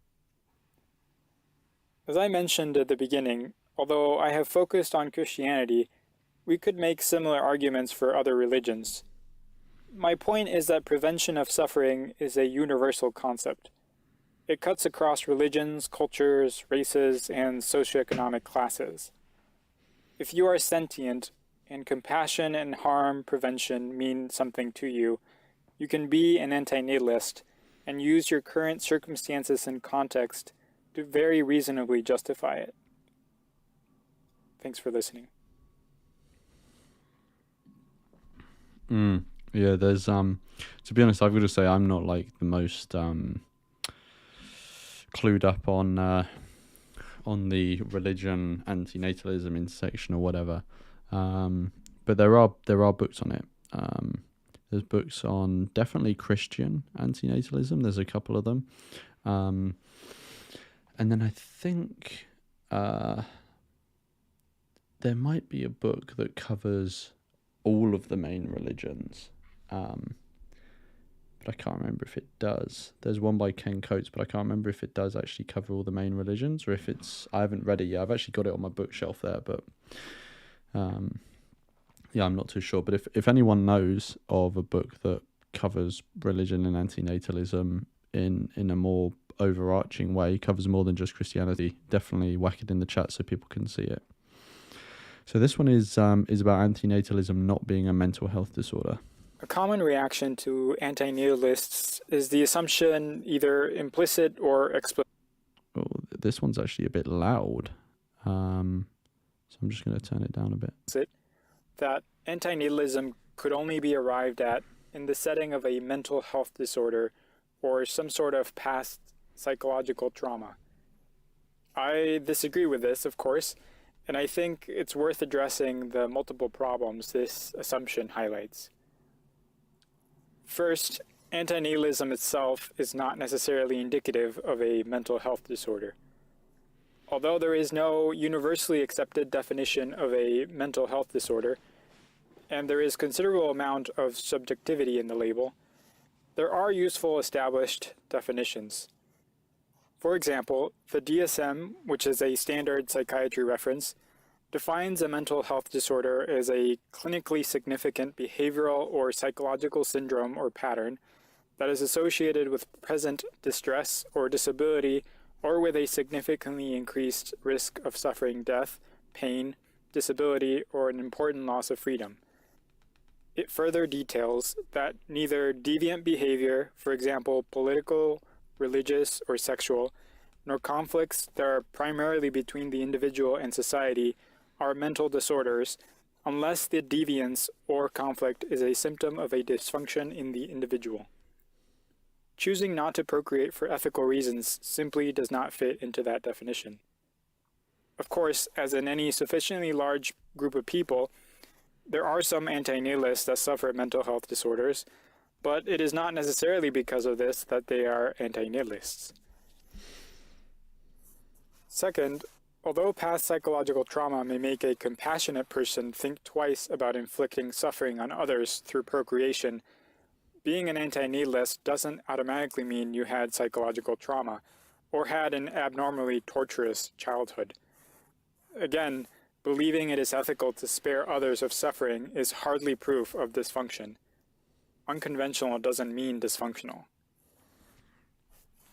As I mentioned at the beginning, although I have focused on Christianity, we could make similar arguments for other religions. My point is that prevention of suffering is a universal concept. It cuts across religions, cultures, races, and socioeconomic classes. If you are sentient, and compassion and harm prevention mean something to you, you can be an antinatalist and use your current circumstances and context to very reasonably justify it. Thanks for listening. Yeah, there's to be honest, I've got to say I'm not like the most clued up on the religion antinatalism intersection or whatever. But there are books on it. There's books on definitely Christian antinatalism. There's a couple of them. And then I think there might be a book that covers all of the main religions. But I can't remember if it does. There's one by Ken Coates, but I can't remember if it does actually cover all the main religions or if it's... I haven't read it yet. I've actually got it on my bookshelf there, but... yeah, I'm not too sure. But if anyone knows of a book that covers religion and antinatalism in a more overarching way, covers more than just Christianity, definitely whack it in the chat so people can see it. So this one is about antinatalism not being a mental health disorder. A common reaction to antinatalists is the assumption, either implicit or explicit. Oh, this one's actually a bit loud. So I'm just going to turn it down a bit. That antinatalism could only be arrived at in the setting of a mental health disorder or some sort of past psychological trauma. I disagree with this, of course, and I think it's worth addressing the multiple problems this assumption highlights. First, antinatalism itself is not necessarily indicative of a mental health disorder. Although there is no universally accepted definition of a mental health disorder, and there is considerable amount of subjectivity in the label, there are useful established definitions. For example, the DSM, which is a standard psychiatry reference, defines a mental health disorder as a clinically significant behavioral or psychological syndrome or pattern that is associated with present distress or disability or with a significantly increased risk of suffering death, pain, disability, or an important loss of freedom. It further details that neither deviant behavior, for example, political, religious, or sexual, nor conflicts that are primarily between the individual and society are mental disorders unless the deviance or conflict is a symptom of a dysfunction in the individual. choosing not to procreate for ethical reasons simply does not fit into that definition. Of course, as in any sufficiently large group of people, there are some antinatalists that suffer mental health disorders, but it is not necessarily because of this that they are antinatalists. Second, although past psychological trauma may make a compassionate person think twice about inflicting suffering on others through procreation, being an antinatalist doesn't automatically mean you had psychological trauma or had an abnormally torturous childhood. Again, believing it is ethical to spare others of suffering is hardly proof of dysfunction. Unconventional doesn't mean dysfunctional.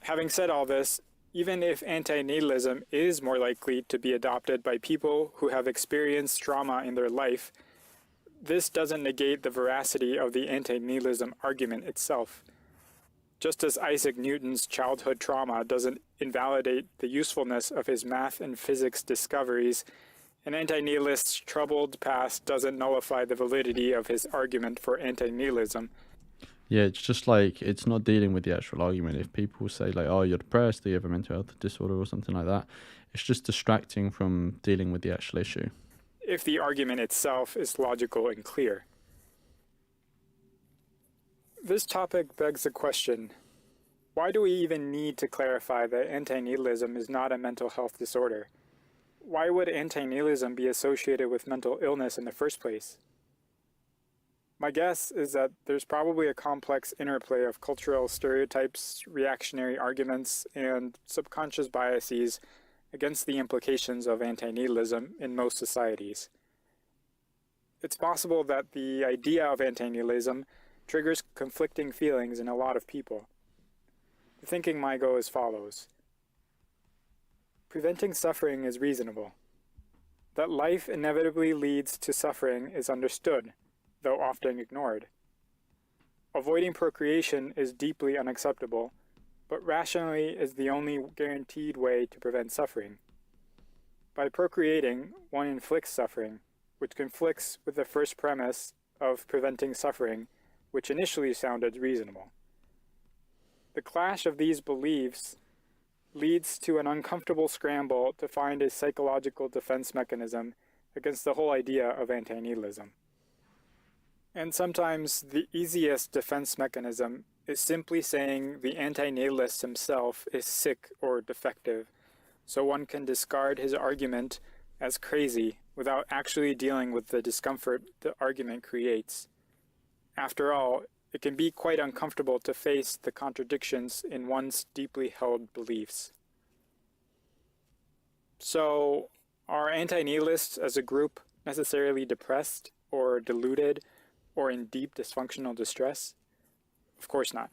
Having said all this, even if antinatalism is more likely to be adopted by people who have experienced trauma in their life, this doesn't negate the veracity of the antinatalism argument itself. Just as Isaac Newton's childhood trauma doesn't invalidate the usefulness of his math and physics discoveries, an antinatalist's troubled past doesn't nullify the validity of his argument for antinatalism. Yeah, it's just like, it's not dealing with the actual argument. If people say like, oh, you're depressed, or you have a mental health disorder or something like that, it's just distracting from dealing with the actual issue. If the argument itself is logical and clear. This topic begs the question, why do we even need to clarify that antinatalism is not a mental health disorder? Why would antinatalism be associated with mental illness in the first place? My guess is that there's probably a complex interplay of cultural stereotypes, reactionary arguments, and subconscious biases against the implications of antinatalism in most societies. It's possible that the idea of antinatalism triggers conflicting feelings in a lot of people. The thinking might go as follows. Preventing suffering is reasonable. That life inevitably leads to suffering is understood, though often ignored. Avoiding procreation is deeply unacceptable, but rationally is the only guaranteed way to prevent suffering. By procreating, one inflicts suffering, which conflicts with the first premise of preventing suffering, which initially sounded reasonable. The clash of these beliefs leads to an uncomfortable scramble to find a psychological defense mechanism against the whole idea of antinatalism. And sometimes the easiest defense mechanism is simply saying the antinatalist himself is sick or defective, so one can discard his argument as crazy without actually dealing with the discomfort the argument creates. After all, it can be quite uncomfortable to face the contradictions in one's deeply held beliefs. So, are antinatalists as a group necessarily depressed or deluded or in deep dysfunctional distress? Of course not.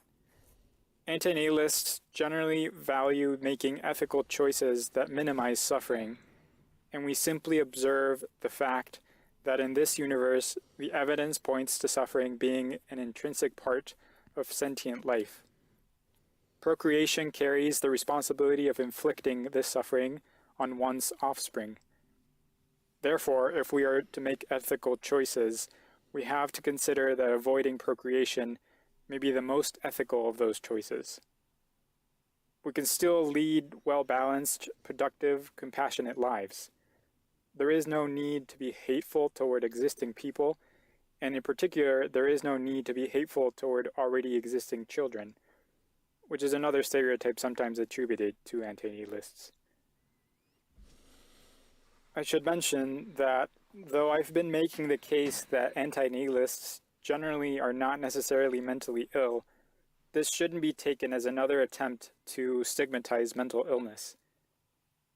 Antinatalists generally value making ethical choices that minimize suffering, and we simply observe the fact that in this universe, the evidence points to suffering being an intrinsic part of sentient life. Procreation carries the responsibility of inflicting this suffering on one's offspring. Therefore, if we are to make ethical choices, we have to consider that avoiding procreation may be the most ethical of those choices. We can still lead well-balanced, productive, compassionate lives. There is no need to be hateful toward existing people, and in particular, there is no need to be hateful toward already existing children, which is another stereotype sometimes attributed to antinatalists. I should mention that though I've been making the case that antinatalists generally are not necessarily mentally ill, this shouldn't be taken as another attempt to stigmatize mental illness.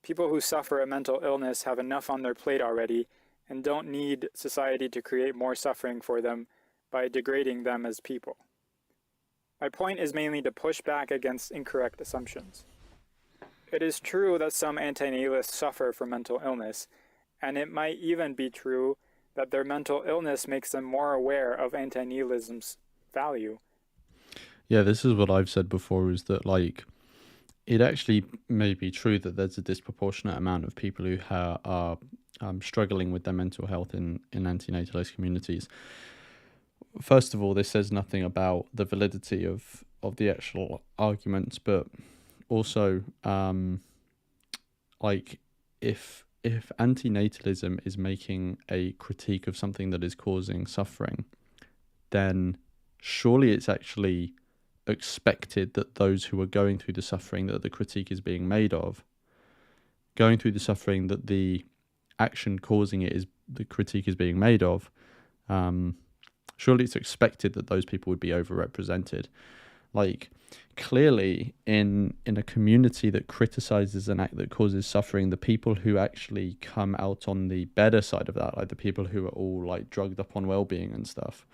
People who suffer a mental illness have enough on their plate already and don't need society to create more suffering for them by degrading them as people. My point is mainly to push back against incorrect assumptions. It is true that some antinatalists suffer from mental illness, and it might even be true that their mental illness makes them more aware of antinatalism's value. Yeah, this is what I've said before, is that like, it actually may be true that there's a disproportionate amount of people who are struggling with their mental health in antinatalist communities. First of all, this says nothing about the validity of the actual arguments, but also like if antinatalism is making a critique of something that is causing suffering, then surely it's actually expected that those who are going through the suffering that the critique is being made of, going through the suffering that the action causing it is the critique is being made of, surely it's expected that those people would be overrepresented. Like, clearly in a community that criticizes an act that causes suffering, the people who actually come out on the better side of that, like the people who are all like drugged up on well-being and stuff,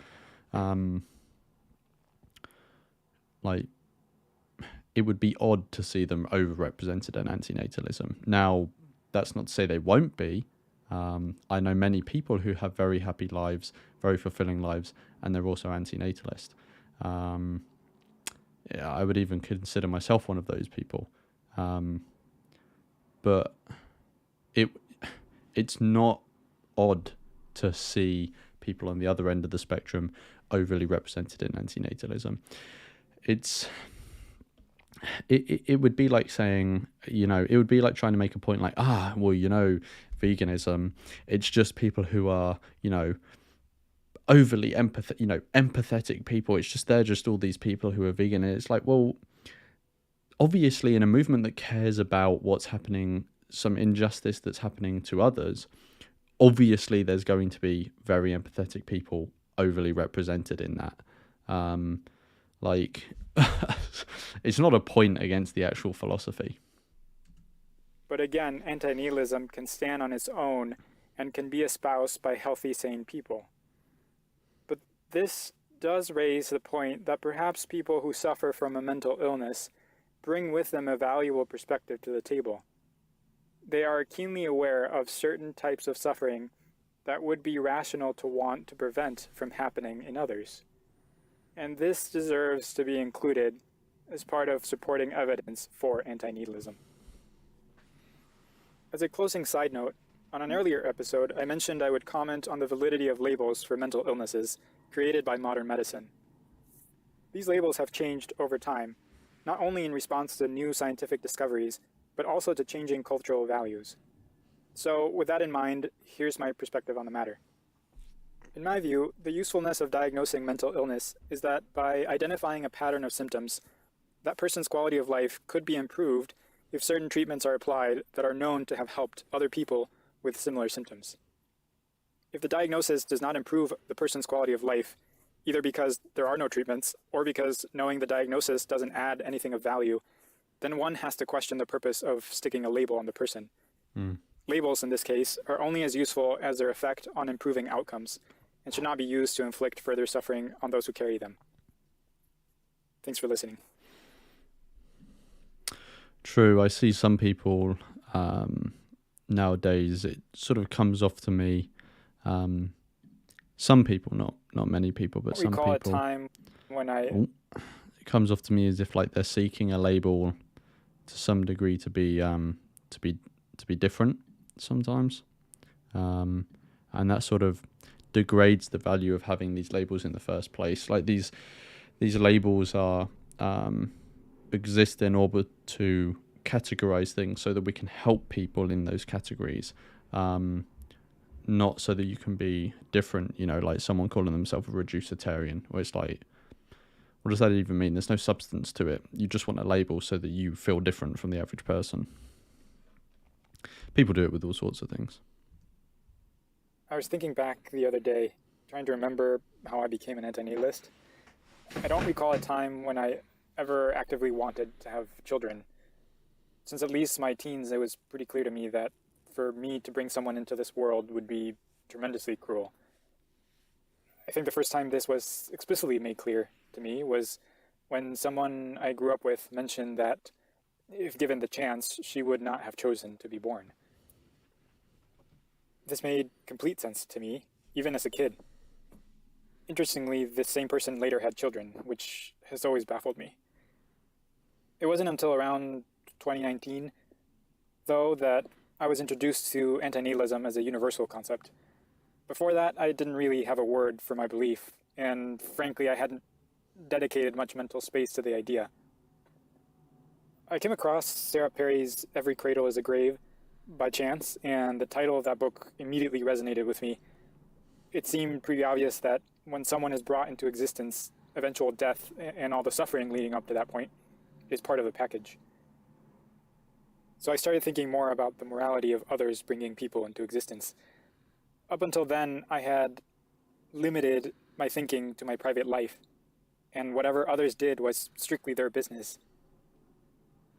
like, it would be odd to see them overrepresented in antinatalism. Now, that's not to say they won't be. I know many people who have very happy lives, very fulfilling lives, and they're also antinatalist. Yeah, I would even consider myself one of those people. But it's not odd to see people on the other end of the spectrum overly represented in antinatalism. It would be like saying, it would be like trying to make a point like, veganism, it's just people who are, overly empathetic people. It's just, they're just all these people who are vegan. And it's like, well, obviously in a movement that cares about what's happening, some injustice that's happening to others, obviously there's going to be very empathetic people overly represented in that. It's not a point against the actual philosophy. But again, anti-nihilism can stand on its own and can be espoused by healthy, sane people. But this does raise the point that perhaps people who suffer from a mental illness bring with them a valuable perspective to the table. They are keenly aware of certain types of suffering that would be rational to want to prevent from happening in others. And this deserves to be included as part of supporting evidence for anti-nihilism. As a closing side note, on an earlier episode, I mentioned I would comment on the validity of labels for mental illnesses created by modern medicine. These labels have changed over time, not only in response to new scientific discoveries, but also to changing cultural values. So, with that in mind, here's my perspective on the matter. In my view, the usefulness of diagnosing mental illness is that by identifying a pattern of symptoms, that person's quality of life could be improved if certain treatments are applied that are known to have helped other people with similar symptoms. If the diagnosis does not improve the person's quality of life, either because there are no treatments or because knowing the diagnosis doesn't add anything of value, then one has to question the purpose of sticking a label on the person. Labels, in this case, are only as useful as their effect on improving outcomes, and should not be used to inflict further suffering on those who carry them. Thanks for listening. True, I see some people nowadays, it sort of comes off to me, some people, not many people, but some people. We call a time when it comes off to me as if like they're seeking a label to some degree to be different sometimes, and that sort of degrades the value of having these labels in the first place. Like these labels are exist in order to categorize things so that we can help people in those categories, not so that you can be different, like someone calling themselves a reducitarian, where it's like, what does that even mean? There's no substance to it. You just want a label so that you feel different from the average person. People do it with all sorts of things. I was thinking back the other day, trying to remember how I became an anti-nihilist. I don't recall a time when I ever actively wanted to have children. Since at least my teens, it was pretty clear to me that for me to bring someone into this world would be tremendously cruel. I think the first time this was explicitly made clear to me was when someone I grew up with mentioned that if given the chance, she would not have chosen to be born. This made complete sense to me, even as a kid. Interestingly, this same person later had children, which has always baffled me. It wasn't until around 2019, though, that I was introduced to anti-nihilism as a universal concept. Before that, I didn't really have a word for my belief, and frankly, I hadn't dedicated much mental space to the idea. I came across Sarah Perry's Every Cradle is a Grave by chance, and the title of that book immediately resonated with me. It seemed pretty obvious that when someone is brought into existence, eventual death and all the suffering leading up to that point is part of the package. So I started thinking more about the morality of others bringing people into existence. Up until then, I had limited my thinking to my private life, and whatever others did was strictly their business.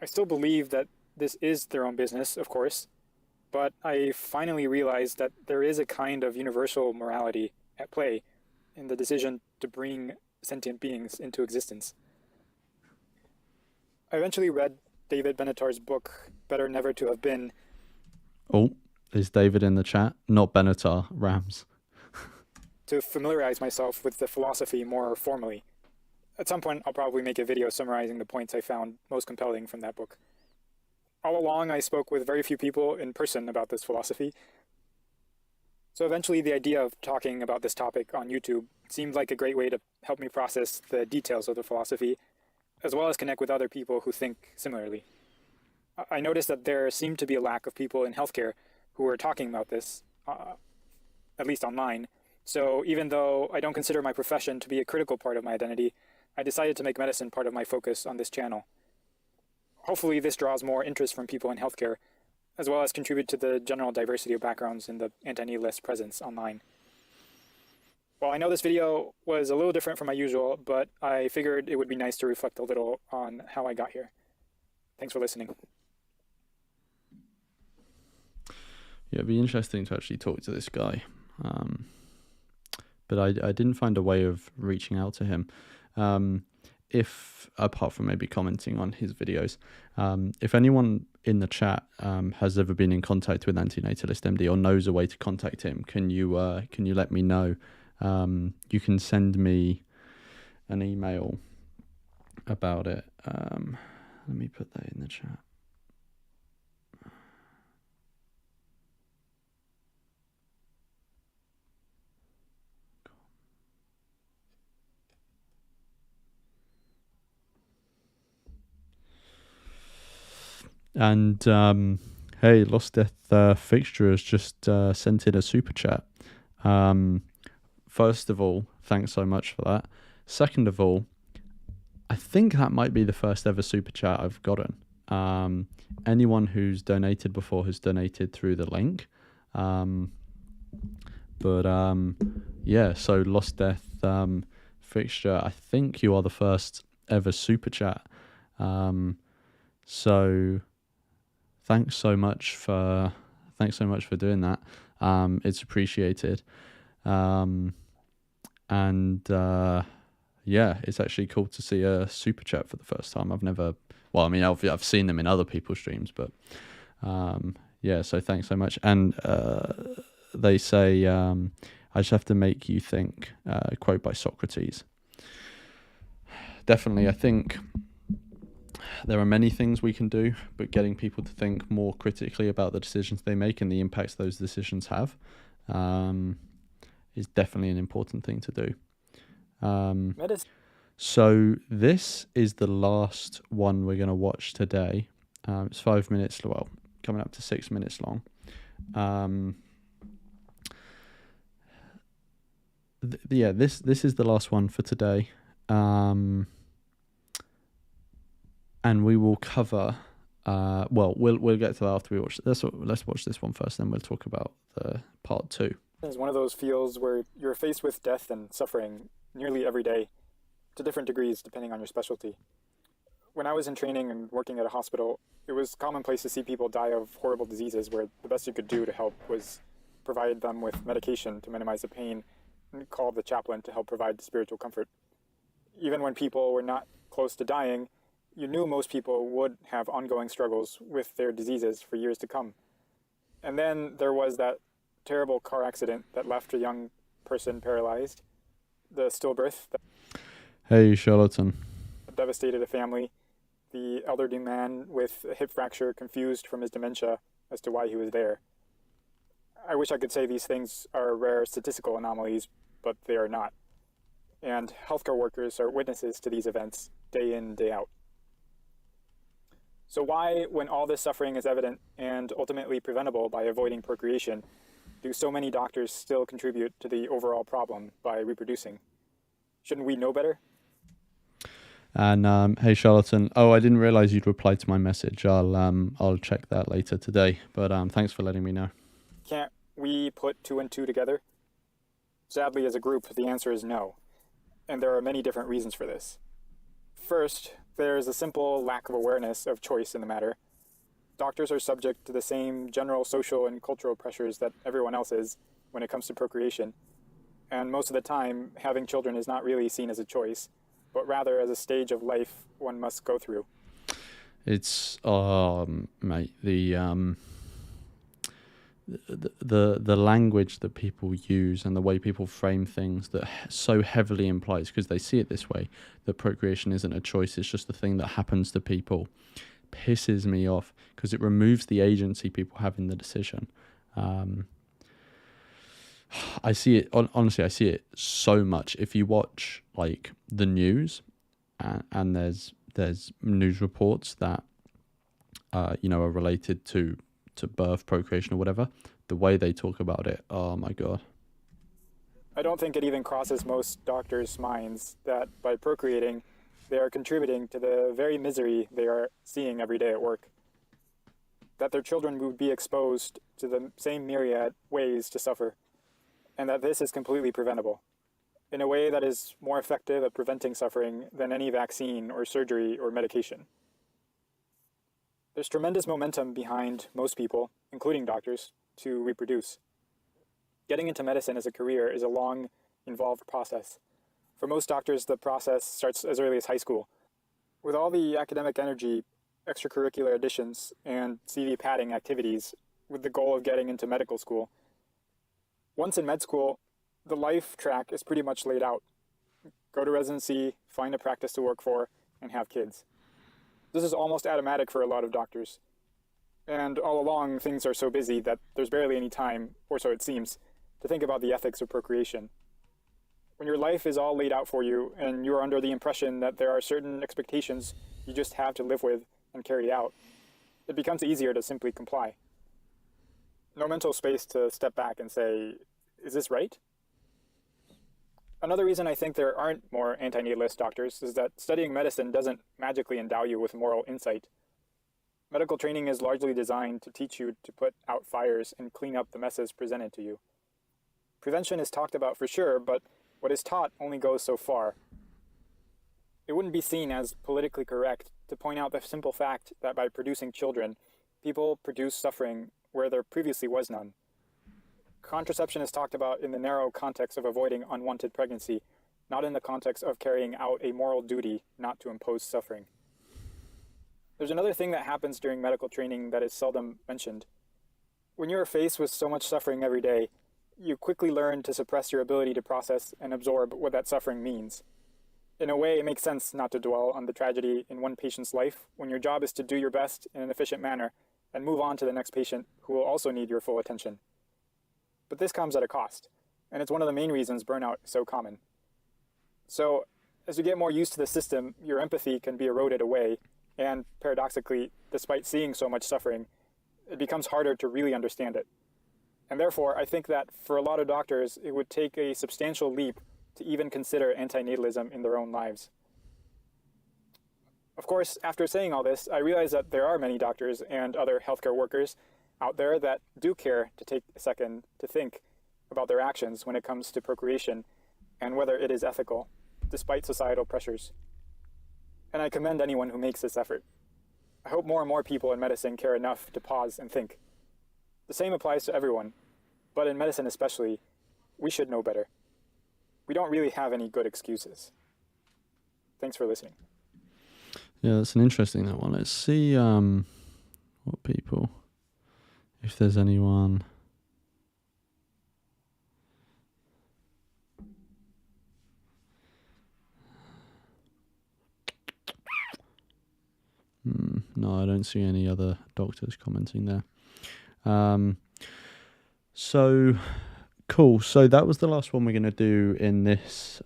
I still believe that this is their own business, of course, but I finally realized that there is a kind of universal morality at play in the decision to bring sentient beings into existence. I eventually read David Benatar's book, Better Never to Have Been. Oh, is David in the chat? Not Benatar, Rams. To familiarize myself with the philosophy more formally. At some point, I'll probably make a video summarizing the points I found most compelling from that book. All along, I spoke with very few people in person about this philosophy. So eventually, the idea of talking about this topic on YouTube seemed like a great way to help me process the details of the philosophy, as well as connect with other people who think similarly. I noticed that there seemed to be a lack of people in healthcare who were talking about this, at least online. So even though I don't consider my profession to be a critical part of my identity, I decided to make medicine part of my focus on this channel. Hopefully this draws more interest from people in healthcare, as well as contribute to the general diversity of backgrounds in the antinatalist presence online. Well, I know this video was a little different from my usual, but I figured it would be nice to reflect a little on how I got here. Thanks for listening. Yeah, it'd be interesting to actually talk to this guy. But I didn't find a way of reaching out to him. If, apart from maybe commenting on his videos, if anyone in the chat has ever been in contact with Antinatalist MD or knows a way to contact him, can you let me know? You can send me an email about it. Let me put that in the chat. And hey, Lost Death Fixture has just sent in a super chat. First of all, thanks so much for that. Second of all, I think that might be the first ever super chat I've gotten. Anyone who's donated before has donated through the link. Yeah, so Lost Death Fixture, I think you are the first ever super chat. So thanks so much for doing that. It's appreciated. Yeah, it's actually cool to see a super chat for the first time. I've seen them in other people's streams, but yeah, so thanks so much. And they say, I just have to make you think, quote by Socrates. Definitely, I think there are many things we can do, but getting people to think more critically about the decisions they make and the impacts those decisions have is definitely an important thing to do. So this is the last one we're going to watch today. It's 5 minutes, well, coming up to 6 minutes long. This is the last one for today. And we will cover, we'll get to that after we watch this. Let's watch this one first, then we'll talk about the part 2. It's one of those fields where you're faced with death and suffering nearly every day, to different degrees depending on your specialty. When I was in training and working at a hospital, it was commonplace to see people die of horrible diseases where the best you could do to help was provide them with medication to minimize the pain and call the chaplain to help provide spiritual comfort. Even when people were not close to dying, you knew most people would have ongoing struggles with their diseases for years to come. And then there was that terrible car accident that left a young person paralyzed, the stillbirth that Hey, charlatan. devastated a family, the elderly man with a hip fracture confused from his dementia as to why he was there. I wish I could say these things are rare statistical anomalies, but they are not. and healthcare workers are witnesses to these events day in, day out. So why, when all this suffering is evident and ultimately preventable by avoiding procreation, do so many doctors still contribute to the overall problem by reproducing? Shouldn't we know better? And hey, Charlatan. Oh, I didn't realize you'd replied to my message. I'll check that later today. But thanks for letting me know. Can't we put two and two together? Sadly, as a group, the answer is no. And there are many different reasons for this. First, there is a simple lack of awareness of choice in the matter. Doctors are subject to the same general social and cultural pressures that everyone else is when it comes to procreation. And most of the time, having children is not really seen as a choice, but rather as a stage of life one must go through. It's mate, the language that people use and the way people frame things that so heavily implies, because they see it this way, that procreation isn't a choice, it's just a thing that happens to people, pisses me off, because it removes the agency people have in the decision. I see it, honestly, I see it so much. If you watch like the news and there's news reports that are related to birth, procreation or whatever, the way they talk about it, oh my God. I don't think it even crosses most doctors' minds that by procreating, they are contributing to the very misery they are seeing every day at work. That their children would be exposed to the same myriad ways to suffer, and that this is completely preventable, in a way that is more effective at preventing suffering than any vaccine or surgery or medication. There's tremendous momentum behind most people, including doctors, to reproduce. Getting into medicine as a career is a long, involved process. For most doctors, the process starts as early as high school. With all the academic energy, extracurricular additions, and CV padding activities with the goal of getting into medical school, once in med school, the life track is pretty much laid out. Go to residency, find a practice to work for, and have kids. This is almost automatic for a lot of doctors. And all along, things are so busy that there's barely any time, or so it seems, to think about the ethics of procreation. When your life is all laid out for you, and you are under the impression that there are certain expectations you just have to live with and carry out, it becomes easier to simply comply. No mental space to step back and say, is this right? Another reason I think there aren't more antinatalist doctors is that studying medicine doesn't magically endow you with moral insight. Medical training is largely designed to teach you to put out fires and clean up the messes presented to you. Prevention is talked about for sure, but what is taught only goes so far. It wouldn't be seen as politically correct to point out the simple fact that by producing children, people produce suffering where there previously was none. Contraception is talked about in the narrow context of avoiding unwanted pregnancy, not in the context of carrying out a moral duty not to impose suffering. There's another thing that happens during medical training that is seldom mentioned. When you are faced with so much suffering every day, you quickly learn to suppress your ability to process and absorb what that suffering means. In a way, it makes sense not to dwell on the tragedy in one patient's life when your job is to do your best in an efficient manner and move on to the next patient who will also need your full attention. But this comes at a cost, and it's one of the main reasons burnout is so common. So, as you get more used to the system, your empathy can be eroded away, and paradoxically, despite seeing so much suffering, it becomes harder to really understand it. And therefore, I think that for a lot of doctors, it would take a substantial leap to even consider antinatalism in their own lives. Of course, after saying all this, I realize that there are many doctors and other healthcare workers out there that do care to take a second to think about their actions when it comes to procreation and whether it is ethical, despite societal pressures. And I commend anyone who makes this effort. I hope more and more people in medicine care enough to pause and think. The same applies to everyone, but in medicine especially, we should know better. We don't really have any good excuses. Thanks for listening. Yeah, that's an interesting that one. Let's see what people, if there's anyone. No, I don't see any other doctors commenting there. So cool. So that was the last one we're going to do in this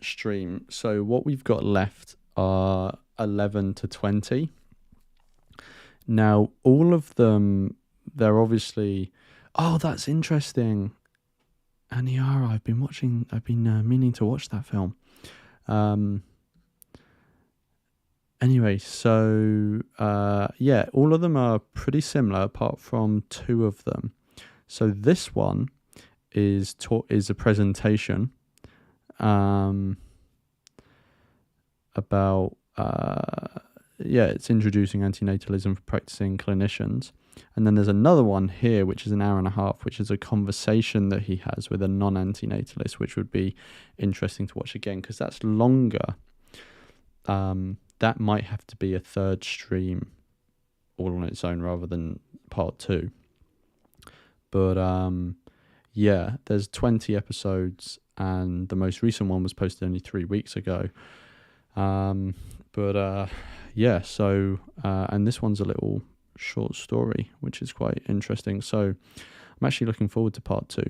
stream. So what we've got left are 11 to 20. Now, all of them, they're obviously... Oh, that's interesting. Aniara, I've been meaning to watch that film. Anyway, so yeah, all of them are pretty similar apart from two of them. So this one is a presentation about it's introducing antinatalism for practicing clinicians. And then there's another one here, which is an hour and a half, which is a conversation that he has with a non-antinatalist, which would be interesting to watch again because that's longer. That might have to be a third stream all on its own rather than part 2. But yeah, there's 20 episodes and the most recent one was posted only 3 weeks ago. Yeah, so and this one's a little short story, which is quite interesting. So I'm actually looking forward to part 2.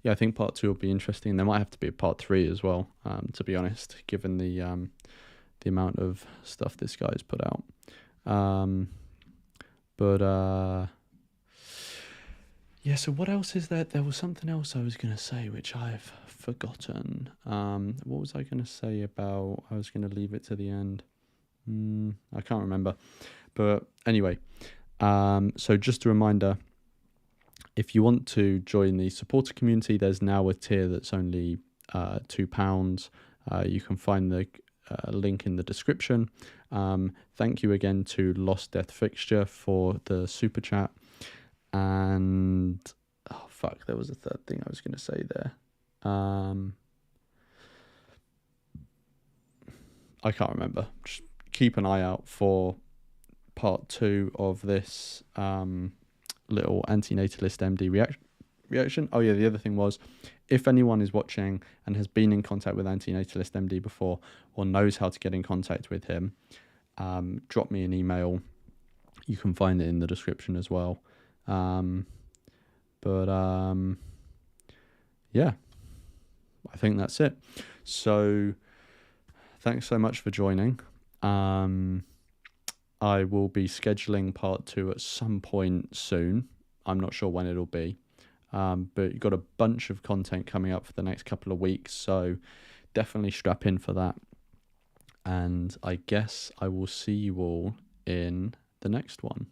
Yeah, I think part 2 will be interesting. There might have to be a part 3 as well, to be honest, given the amount of stuff this guy's put out. Yeah, so what else is there? There was something else I was going to say, which I've forgotten. What was I going to say about... I was going to leave it to the end. I can't remember. But anyway, so just a reminder, if you want to join the supporter community, there's now a tier that's only £2. You can find the link in the description. Thank you again to Lost Death Fixture for the super chat. And oh fuck, there was a third thing I was going to say there. I can't remember. Just keep an eye out for part 2 of this little antinatalist MD reaction. Oh yeah, the other thing was, if anyone is watching and has been in contact with antinatalist MD before or knows how to get in contact with him, drop me an email. You can find it in the description as well. Yeah, I think that's it. So thanks so much for joining. I will be scheduling part 2 at some point soon. I'm not sure when it'll be. But you've got a bunch of content coming up for the next couple of weeks, so definitely strap in for that. And I guess I will see you all in the next one.